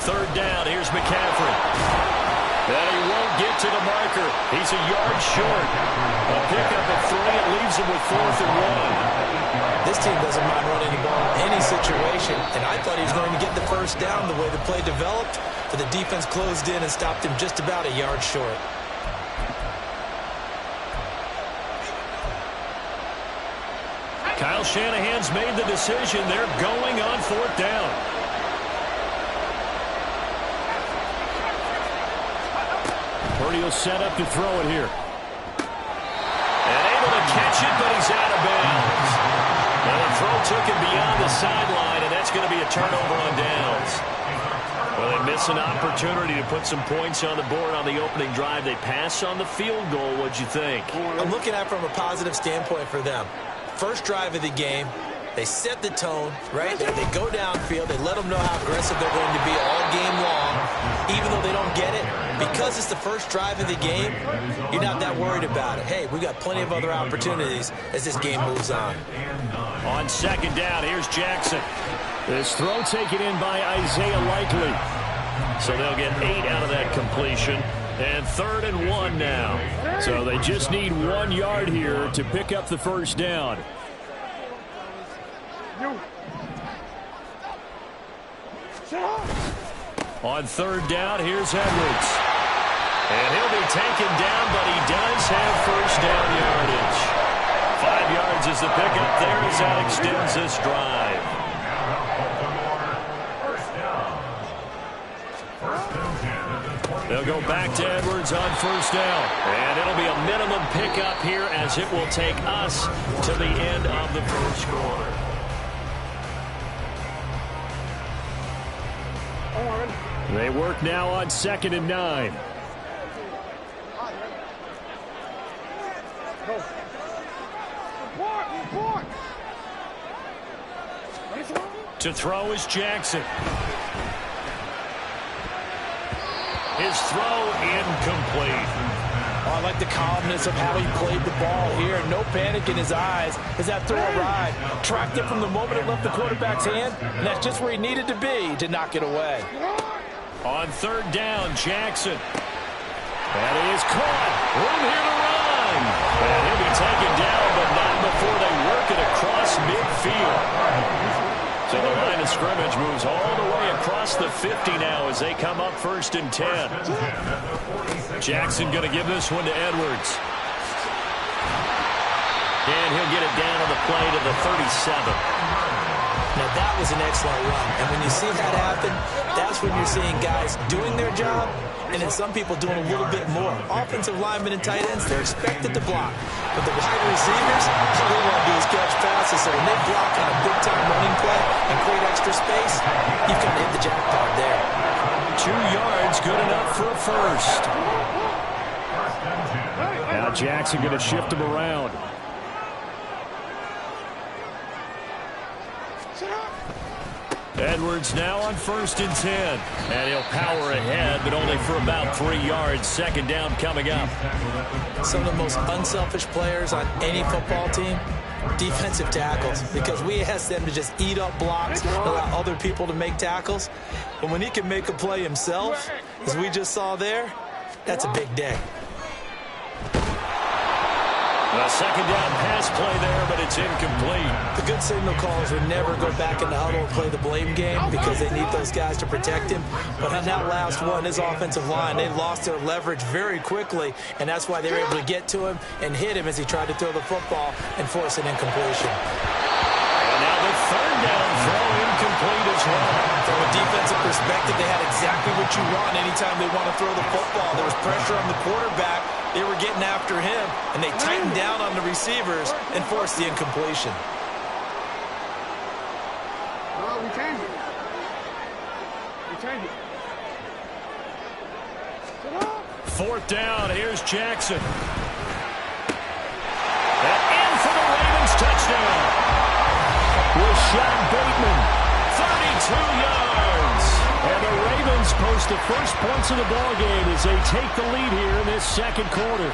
Third down, here's McCaffrey. And he won't get to the marker. He's a yard short. A pickup at 3, it leaves him with 4th and 1. This team doesn't mind running the ball in any situation, and I thought he was going to get the first down the way the play developed, but the defense closed in and stopped him just about a yard short. Kyle Shanahan's made the decision. They're going on 4th down. Purdy will set up to throw it here. And able to catch it, but he's out of bounds. Now the throw took him beyond the sideline, and that's going to be a turnover on downs. Well, they miss an opportunity to put some points on the board on the opening drive. They pass on the field goal. What'd you think? I'm looking at it from a positive standpoint for them. First drive of the game, they set the tone, right? They go downfield. They let them know how aggressive they're going to be all game long, even though they don't get it. Because it's the first drive of the game, you're not that worried about it. Hey, we've got plenty of other opportunities as this game moves on. On second down, here's Jackson. This throw taken in by Isaiah Likely. So they'll get 8 out of that completion. And 3rd and 1 now. So they just need 1 yard here to pick up the first down. On 3rd down, here's Edwards. And he'll be taken down, but he does have first down yardage. 5 yards is the pickup there as that extends this drive. They'll go back to Edwards on first down. And it'll be a minimum pickup here as it will take us to the end of the first quarter. They work now on 2nd and 9. To throw is Jackson. His throw incomplete. Oh, I like the calmness of how he played the ball here. No panic in his eyes as that throw arrived. Tracked it from the moment it left the quarterback's hand, and that's just where he needed to be to knock it away. On 3rd down, Jackson. And he is caught. Room here to run. And he'll be taken down, but not before they work it across midfield. So the line of scrimmage moves all the way across the 50 now as they come up 1st and 10. Jackson going to give this one to Edwards. And he'll get it down on the play to the 37. Now, that was an excellent run. And when you see that happen, that's when you're seeing guys doing their job and then some people doing a little bit more. Offensive linemen and tight ends, they're expected to block. But the wide receivers, all they want to do is catch passes. So when they block on a big-time running play and create extra space, you've got to hit the jackpot there. 2 yards, good enough for a first. Now Jackson going to shift him around. Edwards now on 1st and 10. And he'll power ahead, but only for about 3 yards. 2nd down coming up. Some of the most unselfish players on any football team, defensive tackles, because we ask them to just eat up blocks and allow other people to make tackles. But when he can make a play himself, as we just saw there, that's a big day. A 2nd down pass play there, but it's incomplete. The good signal callers would never go back in the huddle and play the blame game because they need those guys to protect him. But on that last one, his offensive line, they lost their leverage very quickly, and that's why they were able to get to him and hit him as he tried to throw the football and force an incompletion. And now the 3rd down throw incomplete as well. They're From a defensive perspective, they had exactly what you want anytime they want to throw the football. There was pressure on the quarterback. They were getting after him, and they tightened down on the receivers and forced the incompletion. We changed it. We changed it. Fourth down, here's Jackson. And in for the Ravens touchdown. Rashad Bateman, 32 yards. And the Ravens post the first points of the ballgame as they take the lead here in this second quarter.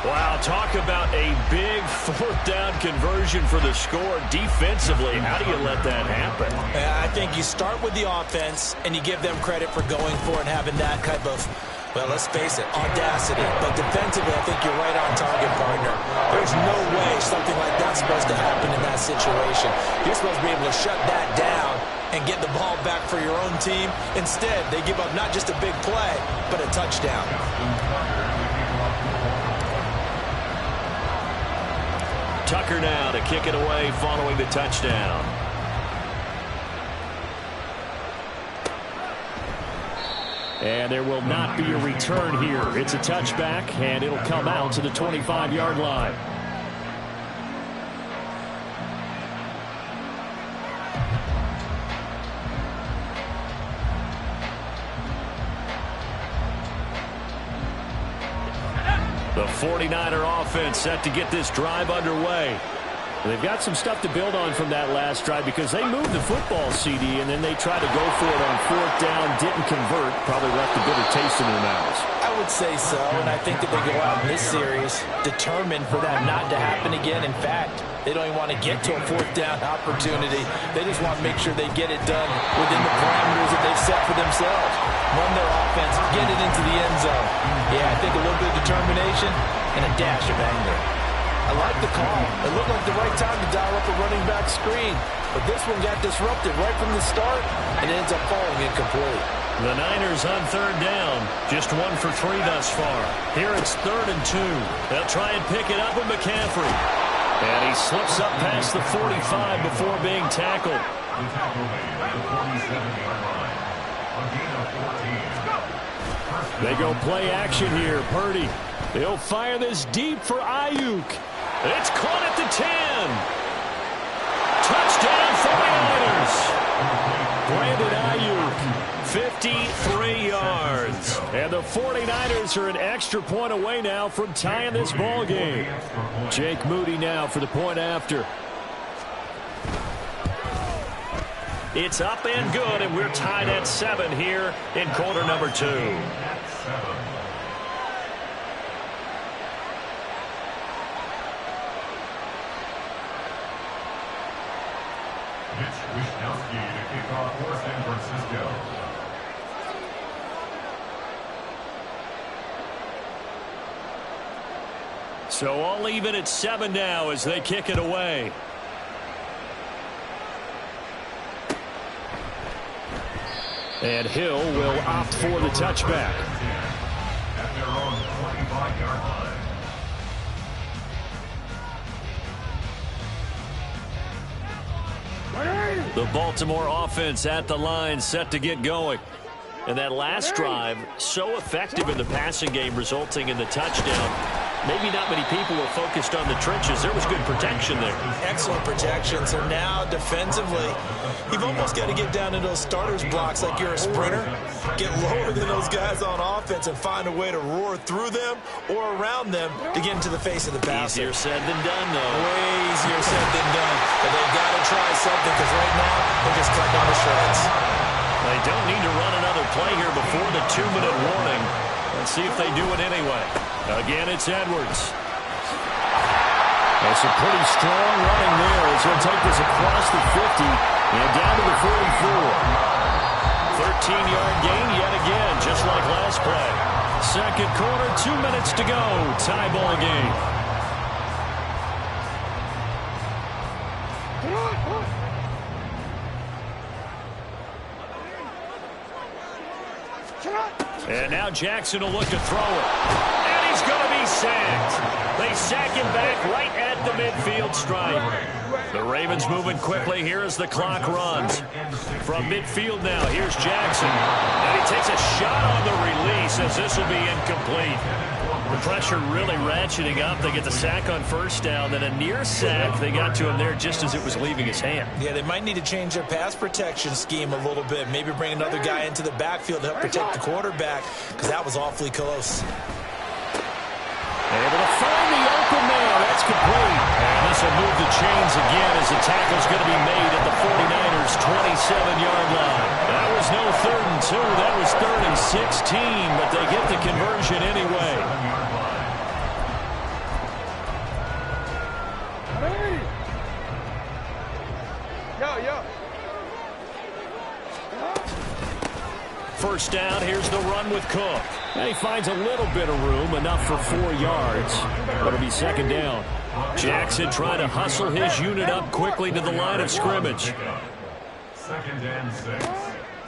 Wow, talk about a big fourth down conversion for the score. Defensively, how do you let that happen? I think you start with the offense, and you give them credit for going for it and having that type of, well, let's face it, audacity. But defensively, I think you're right on target, partner. There's no way something like that's supposed to happen in that situation. You're supposed to be able to shut that down and get the ball back for your own team. Instead, they give up not just a big play, but a touchdown. Tucker now to kick it away following the touchdown. And there will not be a return here. It's a touchback, and it'll come out to the 25-yard line. The 49er offense set to get this drive underway. They've got some stuff to build on from that last drive because they moved the football, CD, and then they tried to go for it on fourth down, didn't convert, probably left a bitter taste in their mouths. I would say so, and I think that they go out in this series determined for that not to happen again. In fact, they don't even want to get to a fourth down opportunity. They just want to make sure they get it done within the parameters that they've set for themselves. Run their offense, get it into the end zone. Yeah, I think a little bit of determination and a dash of anger. I like the call. It looked like the right time to dial up a running back screen. But this one got disrupted right from the start, and it ends up falling incomplete. The Niners on third down. Just 1 for 3 thus far. Here it's 3rd and 2. They'll try and pick it up with McCaffrey. And he slips up past the 45 before being tackled. The tackle made at the 47-yard line. A gain of 14. They go play action here. Purdy. They'll fire this deep for Ayuk. It's caught at the 10. Touchdown 49ers. Brandon Ayuk, 53 yards. And the 49ers are an extra point away now from tying this ball game. Jake Moody now for the point after. It's up and good, and we're tied at 7 here in quarter number 2. Mitch Wishnowsky to kick off for San Francisco. So all even at 7 now as they kick it away. And Hill will opt for the touchback. At their own 25-yard line. The Baltimore offense at the line, set to get going. And that last drive, so effective in the passing game, resulting in the touchdown. Maybe not many people were focused on the trenches. There was good protection there. Excellent protection. So now, defensively, you've almost got to get down to those starters blocks like you're a sprinter. Get lower than those guys on offense and find a way to roar through them or around them to get into the face of the passer. Easier said than done, though. Way easier said than done. But they've got to try something because right now, they're just cutting on the shreds. They don't need to run another play here before the 2-minute warning. Let's see if they do it anyway. Again, it's Edwards. That's a pretty strong running there as he'll take this across the 50 and down to the 44. 13-yard gain yet again, just like last play. Second quarter, 2 minutes to go. Tie ball game. And now Jackson will look to throw it. And he he's going to be sacked. They sack him back right at the midfield stripe. The Ravens moving quickly here as the clock runs. From midfield now, here's Jackson. And he takes a shot on the release as this will be incomplete. The pressure really ratcheting up. They get the sack on first down, then a near sack. They got to him there just as it was leaving his hand. Yeah, they might need to change their pass protection scheme a little bit. Maybe bring another guy into the backfield to help protect the quarterback, because that was awfully close. Able to find the open man. That's complete. And this will move the chains again as the tackle's going to be made at the 49ers' 27-yard line. That was no 3rd and 2. That was 3rd and 16, but they get the conversion anyway. First down, here's the run with Cook. And he finds a little bit of room, enough for 4 yards. But it'll be second down. Jackson trying to hustle his unit up quickly to the line of scrimmage. 2nd and 6.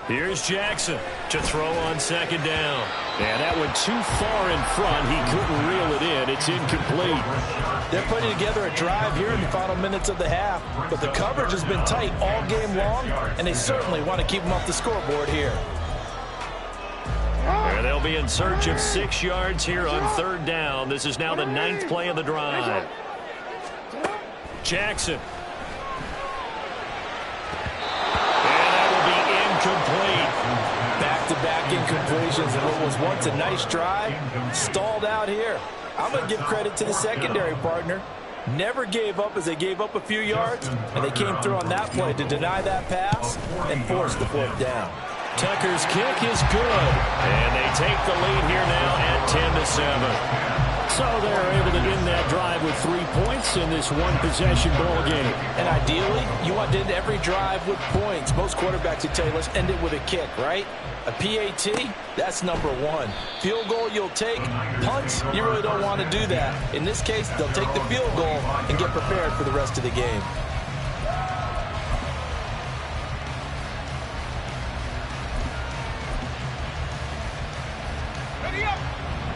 Here's Jackson to throw on second down. And that went too far in front. He couldn't reel it in. It's incomplete. They're putting together a drive here in the final minutes of the half, but the coverage has been tight all game long, and they certainly want to keep them off the scoreboard here. And they'll be in search of 6 yards here on 3rd down. This is now the 9th play of the drive. Jackson. And that will be incomplete. Back-to-back incompletions, and what was once a nice drive stalled out here. I'm going to give credit to the secondary partner. Never gave up as they gave up a few yards, and they came through on that play to deny that pass and force the 4th down. Tucker's kick is good. And they take the lead here now at 10-7. So they're able to end that drive with 3 points in this one-possession ball game. And ideally, you want to end every drive with points. Most quarterbacks would tell you, let's end it with a kick, right? A PAT, that's number 1. Field goal you'll take. Punts, you really don't want to do that. In this case, they'll take the field goal and get prepared for the rest of the game.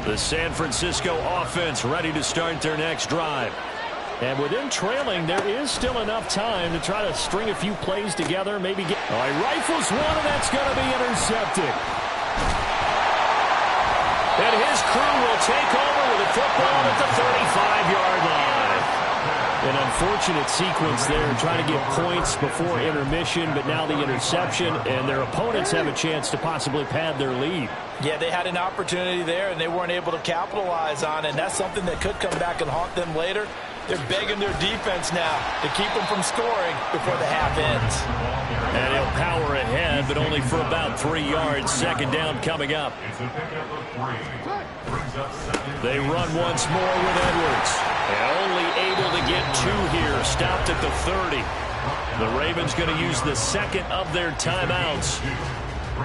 The San Francisco offense ready to start their next drive. And with them trailing, there is still enough time to try to string a few plays together. Maybe get... Oh, he rifles one, and that's going to be intercepted. And his crew will take over with the football at the 35-yard line. An unfortunate sequence there, trying to get points before intermission, but now the interception, and their opponents have a chance to possibly pad their lead. Yeah, they had an opportunity there, and they weren't able to capitalize on it, and that's something that could come back and haunt them later. They're begging their defense now to keep them from scoring before the half ends. And he'll power ahead, but only for about 3 yards. Second down coming up. They run once more with Edwards. And only able to get 2 here. Stopped at the 30. The Ravens going to use the second of their timeouts,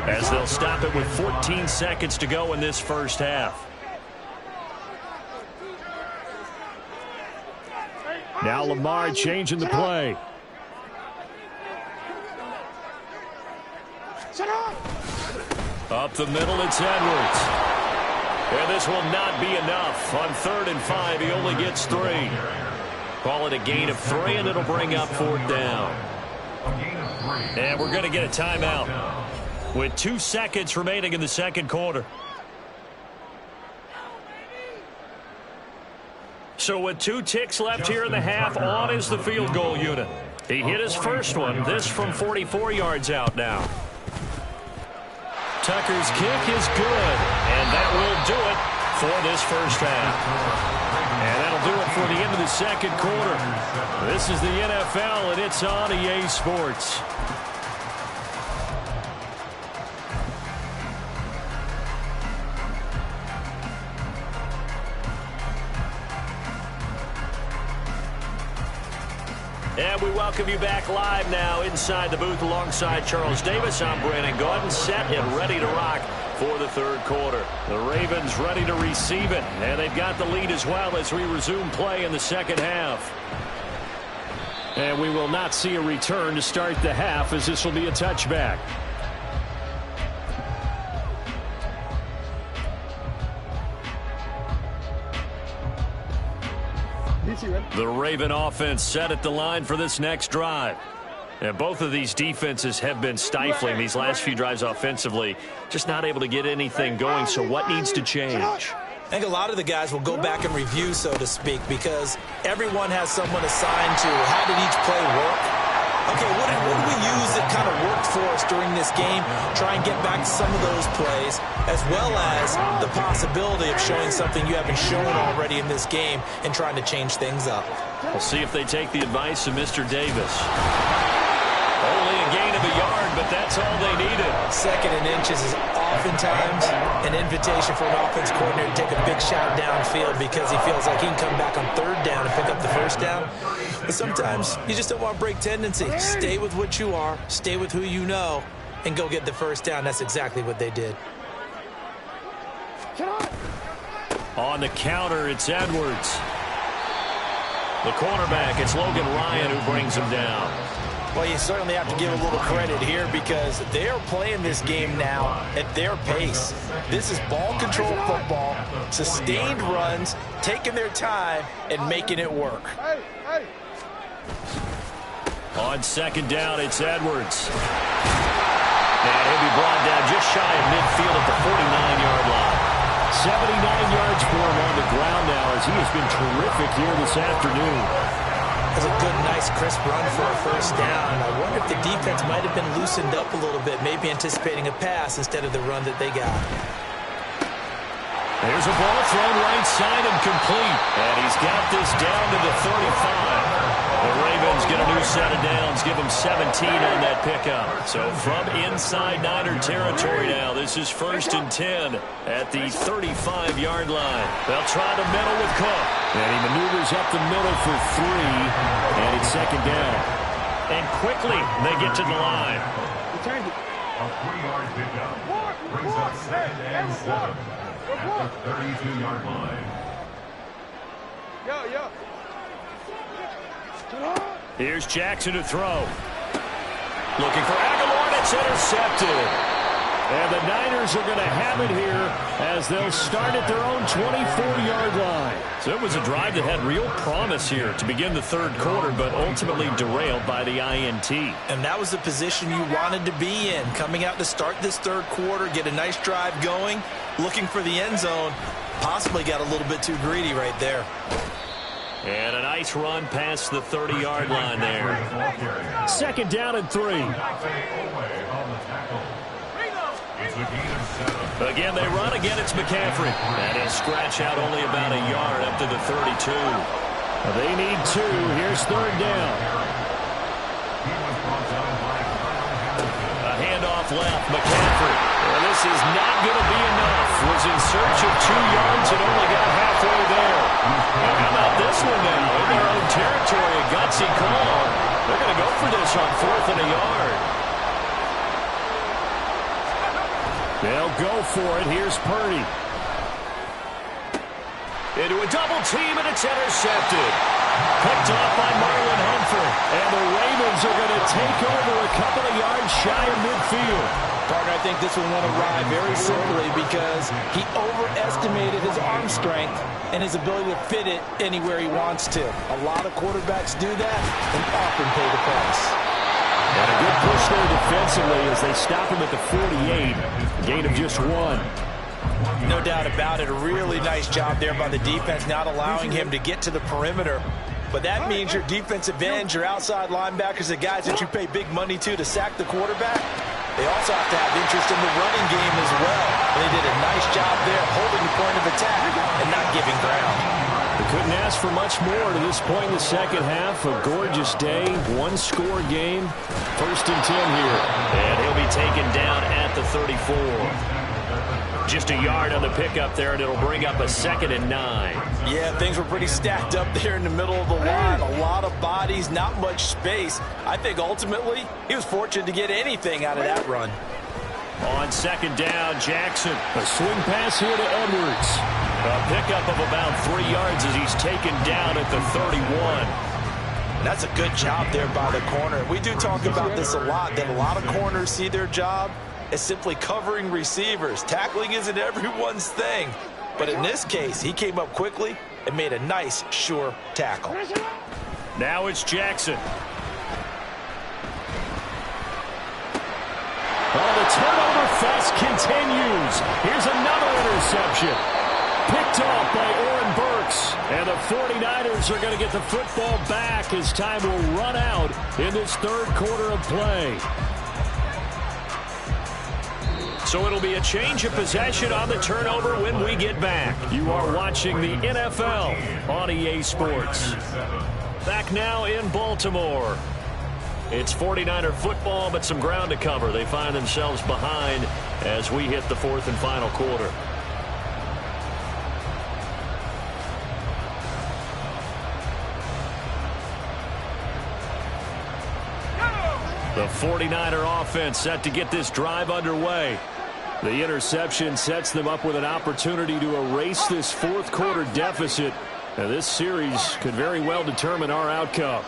as they'll stop it with 14 seconds to go in this first half. Now Lamar changing the play. Up the middle, it's Edwards. And this will not be enough. On 3rd and 5, he only gets 3. Call it a gain of 3, and it'll bring up 4th down. And we're going to get a timeout with 2 seconds remaining in the second quarter. So with 2 ticks left here in the half, on is the field goal unit. He hit his first one, this from 44 yards out now. Tucker's kick is good, and that will do it for this first half. And that'll do it for the end of the second quarter. This is the NFL, and it's on EA Sports. And we welcome you back live now inside the booth alongside Charles Davis. I'm Brandon Gordon, set and ready to rock for the third quarter. The Ravens ready to receive it, and they've got the lead as well as we resume play in the second half. And we will not see a return to start the half, as this will be a touchback. The Raven offense set at the line for this next drive. And both of these defenses have been stifling these last few drives offensively. Just not able to get anything going, so what needs to change? I think a lot of the guys will go back and review, so to speak, because everyone has someone assigned to how did each play work. Okay, what did we use that kind of worked for us during this game? Try and get back to some of those plays, as well as the possibility of showing something you haven't shown already in this game and trying to change things up. We'll see if they take the advice of Mr. Davis. Only a gain of a yard, but that's all they needed. 2nd and inches is oftentimes an invitation for an offense coordinator to take a big shot downfield because he feels like he can come back on 3rd down and pick up the 1st down. But sometimes you just don't want to break tendency. Stay with what you are, stay with who you know, and go get the 1st down. That's exactly what they did. On the counter, it's Edwards. The cornerback, it's Logan Ryan who brings him down. Well, you certainly have to give a little credit here because they are playing this game now at their pace. This is ball control football, sustained runs, taking their time, and making it work. On 2nd down, it's Edwards. And he'll be brought down just shy of midfield at the 49-yard line. 79 yards for him on the ground now as he has been terrific here this afternoon. That's a good, nice, crisp run for a 1st down. I wonder if the defense might have been loosened up a little bit, maybe anticipating a pass instead of the run that they got. There's a ball thrown right side and complete. And he's got this down to the 35. The Ravens get a new set of downs, give them 17 on that pickup. So from inside Niner territory now, this is 1st and 10 at the 35-yard line. They'll try to middle with Cook. And he maneuvers up the middle for 3, and it's 2nd down. And quickly, they get to the line. A 3-yard pickup brings up 2nd and 7 at the 32-yard line. Here's Jackson to throw. Looking for Aguilar, and it's intercepted. And the Niners are going to have it here as they'll start at their own 24-yard line. So it was a drive that had real promise here to begin the 3rd quarter, but ultimately derailed by the INT. And that was the position you wanted to be in, coming out to start this 3rd quarter, get a nice drive going, looking for the end zone. Possibly got a little bit too greedy right there. And a nice run past the 30-yard line there. 2nd down and 3. Again, they run. Again, it's McCaffrey. And he'll scratch out only about a yard up to the 32. They need 2. Here's 3rd down. A handoff left. McCaffrey. Well, this is not going to be enough. Was in search of 2 yards and only got halfway there. And how about this one now? In their own territory, a gutsy call. They're going to go for this on 4th and a yard. They'll go for it. Here's Purdy. Into a double team, and it's intercepted. Picked off by Marlon Humphrey. And the Ravens are going to take over a couple of yards shy of midfield. Partner, I think this one went awry very simply because he overestimated his arm strength and his ability to fit it anywhere he wants to. A lot of quarterbacks do that and often pay the price. And a good push there defensively as they stop him at the 48. Gain of just 1. No doubt about it. A really nice job there by the defense, not allowing him to get to the perimeter. But that means your defensive ends, your outside linebackers, the guys that you pay big money to sack the quarterback, they also have to have interest in the running game as well. And they did a nice job there holding the point of attack and not giving ground. They couldn't ask for much more to this point in the 2nd half. A gorgeous day, 1-score game. 1st and 10 here. And he'll be taken down at the 34. Just a yard on the pickup there, and it'll bring up a 2nd and 9. Yeah, things were pretty stacked up there in the middle of the line. A lot of bodies, not much space. I think ultimately he was fortunate to get anything out of that run. On 2nd down, Jackson. A swing pass here to Edwards. A pickup of about 3 yards as he's taken down at the 31. That's a good job there by the corner. We do talk about this a lot, that a lot of corners see their job as simply covering receivers. Tackling isn't everyone's thing. But in this case, he came up quickly, and made a nice, sure tackle. Now it's Jackson. Oh, the turnover fest continues. Here's another interception. Picked off by Oren Burks. And the 49ers are going to get the football back as time will run out in this third quarter of play. So it'll be a change of possession on the turnover when we get back. You are watching the NFL on EA Sports. Back now in Baltimore. It's 49er football, but some ground to cover. They find themselves behind as we hit the fourth and final quarter. The 49er offense set to get this drive underway. The interception sets them up with an opportunity to erase this fourth quarter deficit. And this series could very well determine our outcome.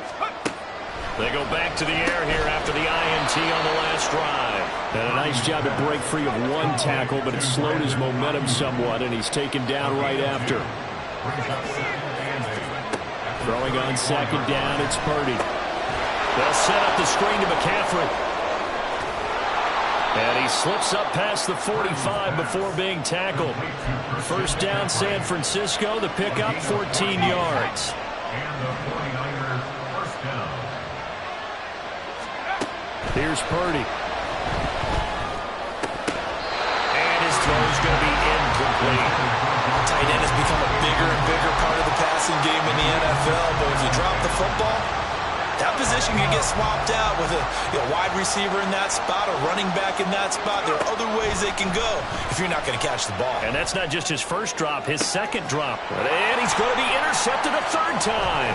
They go back to the air here after the INT on the last drive. And a nice job to break free of one tackle, but it slowed his momentum somewhat, and he's taken down right after. Throwing on second down, it's Purdy. They'll set up the screen to McCaffrey. And he slips up past the 45 before being tackled. First down, San Francisco. The pickup, 14 yards. Here's Purdy. And his throw is going to be incomplete. Tight end has become a bigger and bigger part of the passing game in the NFL, but if you drop the football, that position can get swapped out with a wide receiver in that spot, a running back in that spot. There are other ways they can go if you're not going to catch the ball. And that's not just his first drop, his second drop. And he's going to be intercepted a third time.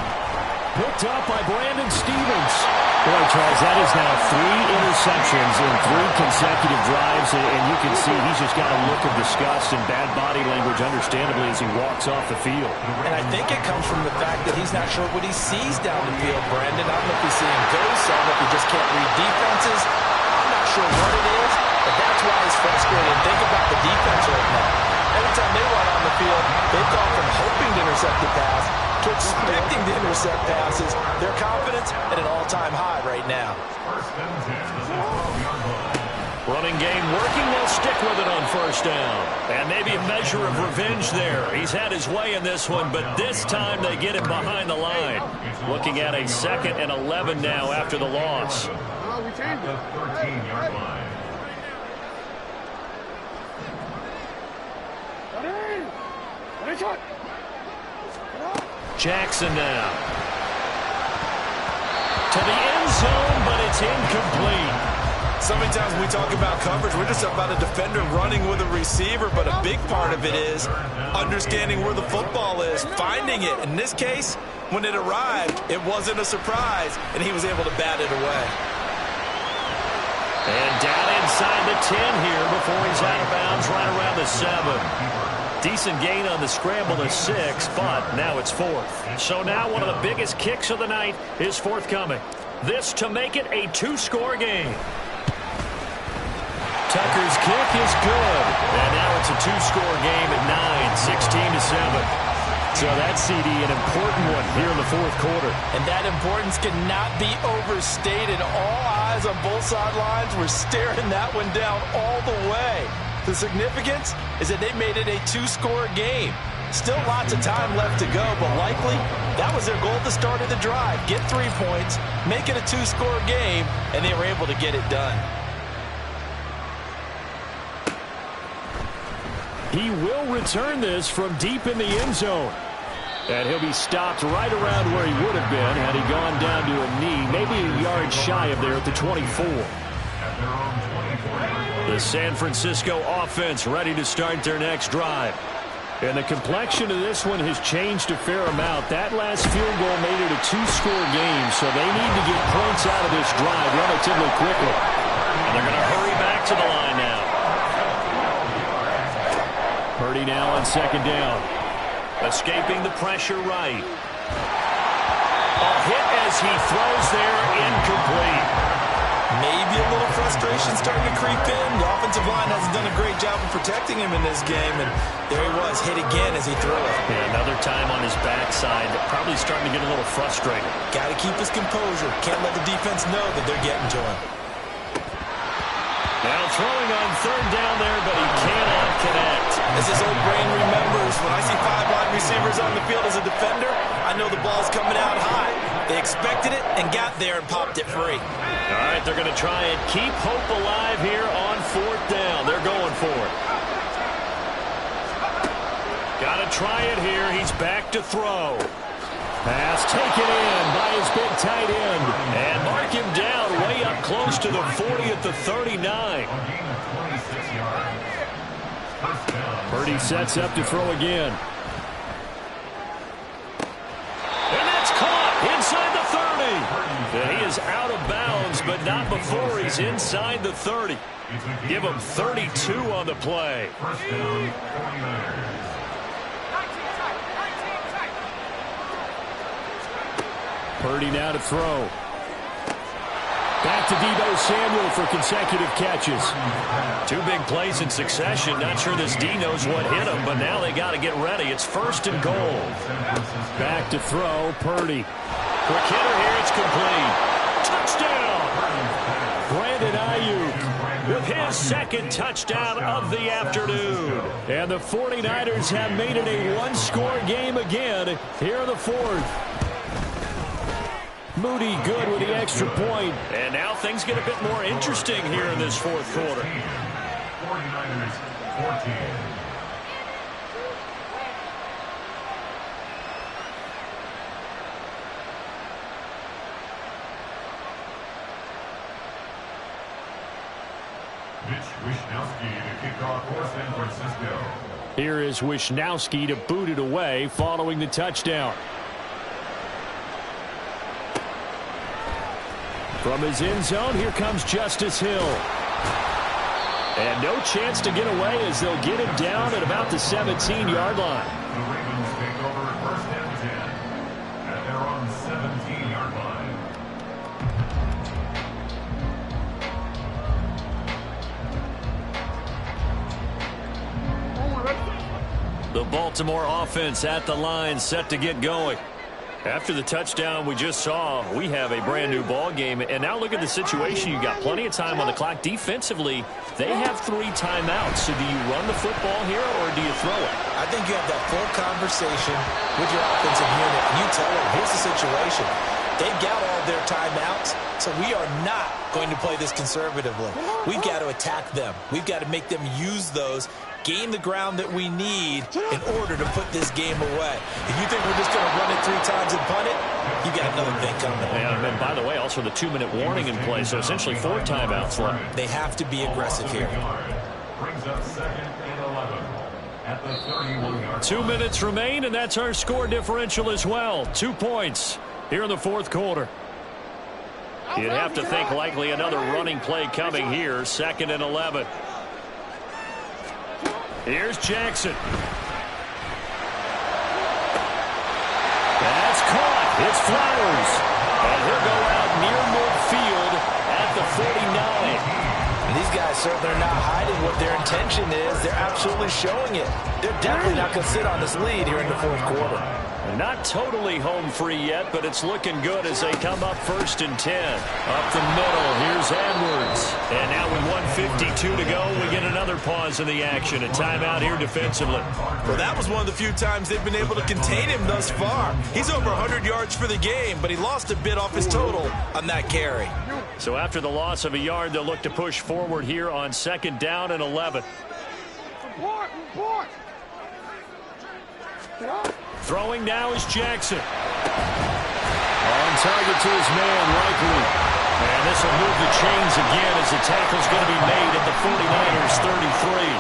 Picked up by Brandon Stevens. Boy, Charles, that is now 3 interceptions in 3 consecutive drives, and you can see he's just got a look of disgust and bad body language, understandably, as he walks off the field. And I think it comes from the fact that he's not sure what he sees down the field, Brandon. I don't know if he's seeing ghosts, I don't know if he just can't read defenses. I'm not sure what it is, but that's why he's frustrated. Think about the defense right now. Every time they run on the field, they've gone from hoping to intercept the pass to expecting to intercept passes. Their confidence at an all-time high right now. Running game working. They'll stick with it on first down. And maybe a measure of revenge there. He's had his way in this one, but this time they get him behind the line. Looking at a 2nd and 11 now after the loss. Oh, we changed it. 13-yard line. Jackson now. To the end zone, but it's incomplete. So many times when we talk about coverage, we're just about a defender running with a receiver, but a big part of it is understanding where the football is, finding it. In this case, when it arrived, it wasn't a surprise, and he was able to bat it away. And down inside the 10 here before he's out of bounds right around the 7. Decent gain on the scramble to 6, but now it's 4th. So now one of the biggest kicks of the night is forthcoming. This to make it a 2-score game. Tucker's kick is good. And now it's a 2-score game at 9, 16-7. So that, CD, an important one here in the fourth quarter. And that importance cannot be overstated. All eyes on both sidelines were staring that one down all the way. The significance is that they made it a 2-score game. Still lots of time left to go, but likely that was their goal at the start of the drive. Get 3 points, make it a 2-score game, and they were able to get it done. He will return this from deep in the end zone. And he'll be stopped right around where he would have been had he gone down to a knee, maybe a yard shy of there at the 24. The San Francisco offense ready to start their next drive. And the complexion of this one has changed a fair amount. That last field goal made it a 2-score game, so they need to get points out of this drive relatively quickly. And they're going to hurry back to the line now. Purdy now on second down. Escaping the pressure right. A hit as he throws there, incomplete. Maybe a little frustration starting to creep in. The offensive line hasn't done a great job of protecting him in this game, and there he was, hit again as he threw it. Yeah, another time on his backside, probably starting to get a little frustrated. Got to keep his composure. Can't let the defense know that they're getting to him. Now throwing on third down there, but he cannot connect. As his old brain remembers, when I see 5 wide receivers on the field as a defender, I know the ball's coming out high. They expected it and got there and popped it free. All right, they're going to try and keep hope alive here on fourth down. They're going for it. Got to try it here. He's back to throw. Pass taken in by his big tight end. And mark him down way up close to the 40 at the 39. Purdy sets up to throw again. And that's caught inside the 30. And he is out of bounds, but not before he's inside the 30. Give him 32 on the play. First down, 49ers. Purdy now to throw. Back to Deebo Samuel for consecutive catches. 2 big plays in succession. Not sure this D knows what hit him, but now they got to get ready. It's first and goal. Back to throw, Purdy. Quick hitter here, it's complete. Touchdown! Brandon Ayuk with his second touchdown of the afternoon. And the 49ers have made it a one-score game again here in the fourth. Moody good with the extra point. And now things get a bit more interesting here in this fourth quarter. 49ers 14. Mitch Wishnowsky to kick off for San Francisco. Here is Wishnowsky to boot it away following the touchdown. From his end zone, here comes Justice Hill. And no chance to get away as they'll get him down at about the 17-yard line. The Ravens take over first and 10 at their own 17-yard line. The Baltimore offense at the line, set to get going. After the touchdown we just saw, we have a brand new ball game. And now look at the situation. You got plenty of time on the clock. Defensively, they have 3 timeouts. So do you run the football here or do you throw it? I think you have that full conversation with your offensive unit. And you tell them, here's the situation. They've got all their timeouts, so we are not going to play this conservatively. We've got to attack them. We've got to make them use those, gain the ground that we need in order to put this game away. If you think we're just going to run it 3 times and punt it, you got another thing coming. And by the way, also the 2-minute warning in play, so essentially 4 timeouts left. They have to be aggressive here. Brings up second and 11 at the 31-yard 2 minutes remain, and that's our score differential as well. 2 points here in the fourth quarter. You'd have to think likely another running play coming here. Second and 11. Here's Jackson. That's caught. It's Flowers. And he'll go out near midfield at the 49. And these guys certainly are not hiding what their intention is. They're absolutely showing it. They're definitely not going to sit on this lead here in the fourth quarter. Not totally home free yet, but it's looking good as they come up first and 10. Up the middle, here's Edwards. And now with 1:52 to go, we get another pause in the action. A timeout here defensively. Well, that was one of the few times they've been able to contain him thus far. He's over 100 yards for the game, but he lost a bit off his total on that carry. So after the loss of a yard, they'll look to push forward here on second down and 11. Throwing now is Jackson. On target to his man, likely. And this will move the chains again as the tackle's going to be made at the 49ers 33.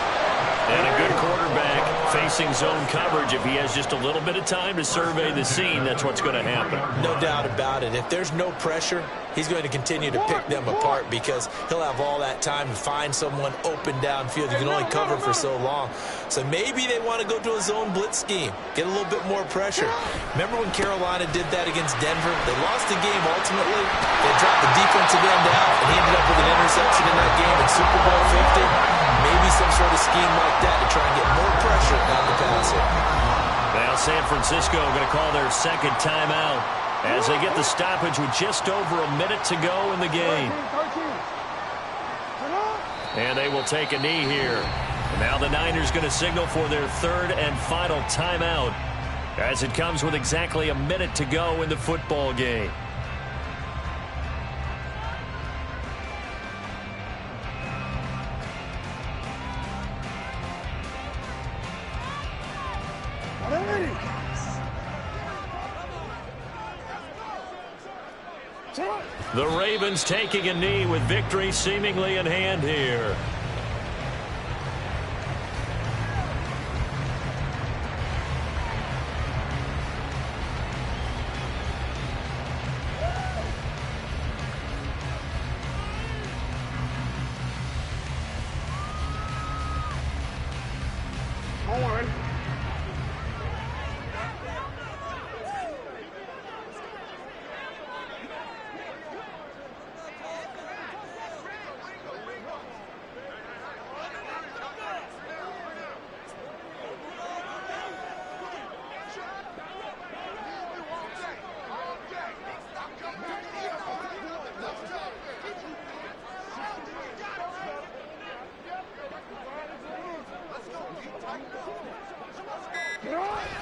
And a good quarterback facing facing zone coverage, if he has just a little bit of time to survey the scene, that's what's going to happen. No doubt about it. If there's no pressure, he's going to continue to pick them apart because he'll have all that time to find someone open downfield. You can only cover for so long. So maybe they want to go to a zone blitz scheme, get a little bit more pressure. Remember when Carolina did that against Denver? They lost the game ultimately. They dropped the defensive end out, and he ended up with an interception in that game in Super Bowl 50. Maybe some sort of scheme like that to try and get more pressure on the passer. Now San Francisco going to call their second timeout as they get the stoppage with just over a minute to go in the game. And they will take a knee here. And now the Niners going to signal for their third and final timeout as it comes with exactly a minute to go in the football game. The Ravens taking a knee with victory seemingly in hand here.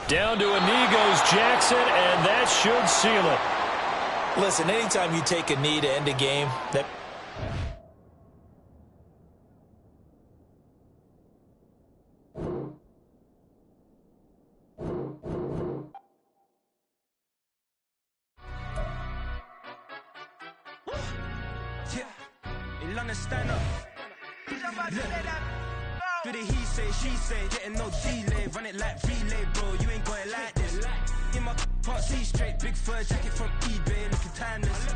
Down to a knee goes Jackson, and that should seal it. Listen, anytime you take a knee to end a game, that... Do the he say, she say, getting no delay, run it like relay, bro, you ain't got it like this. In my part C straight, big fur jacket from eBay, looking timeless.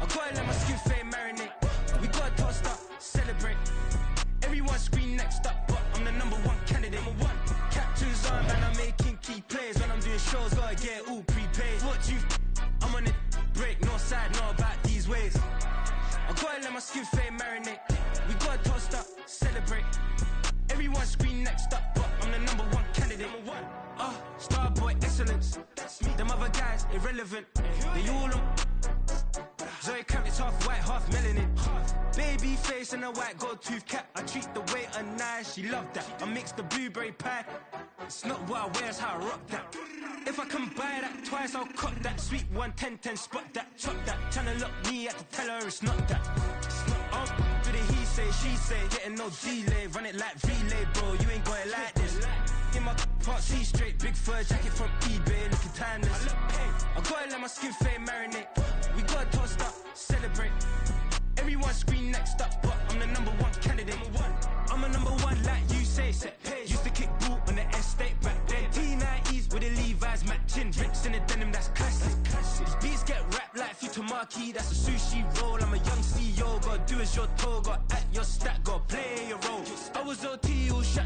I gotta let my skin fade marinate, we gotta toast up, celebrate. Everyone scream next up, but I'm the #1 candidate. Captain's on, man, I'm making key plays. When I'm doing shows, gotta get all prepaid. What you I'm on it, break, no side, know about these ways. I gotta let my skin fade marinate, we gotta toast up, celebrate. Everyone scream next up, but I'm the #1 candidate. Starboy excellence. Them other guys irrelevant. They all on. Zoe Kravitz half white, half melanin. Baby face and a white gold tooth cap. I treat the waiter nice, she love that. I mix the blueberry pie. It's not what I wear, it's how I rock that. If I can buy that twice, I'll cut that. Sweet 110, spot that, chop that. Tryna look me at the tell her it's not that. Do the he say, she say, getting no delay, run it like relay, bro, you ain't got it like this. In my part C straight, big fur jacket from eBay, looking timeless. I gotta let my skin fade marinate, we gotta toast up, celebrate. Everyone scream next up, but I'm the #1 candidate. I'm a #1 like you say, set pace. Used to kick ball on the estate back then. T90s with the Levi's matching, rips in the denim, that's classic. These beats get wrapped like Futamaki, that's a sushi roll. I'm a young CEO, gotta do as you're told, gotta act your stat, gotta play your role. I was OT, all shut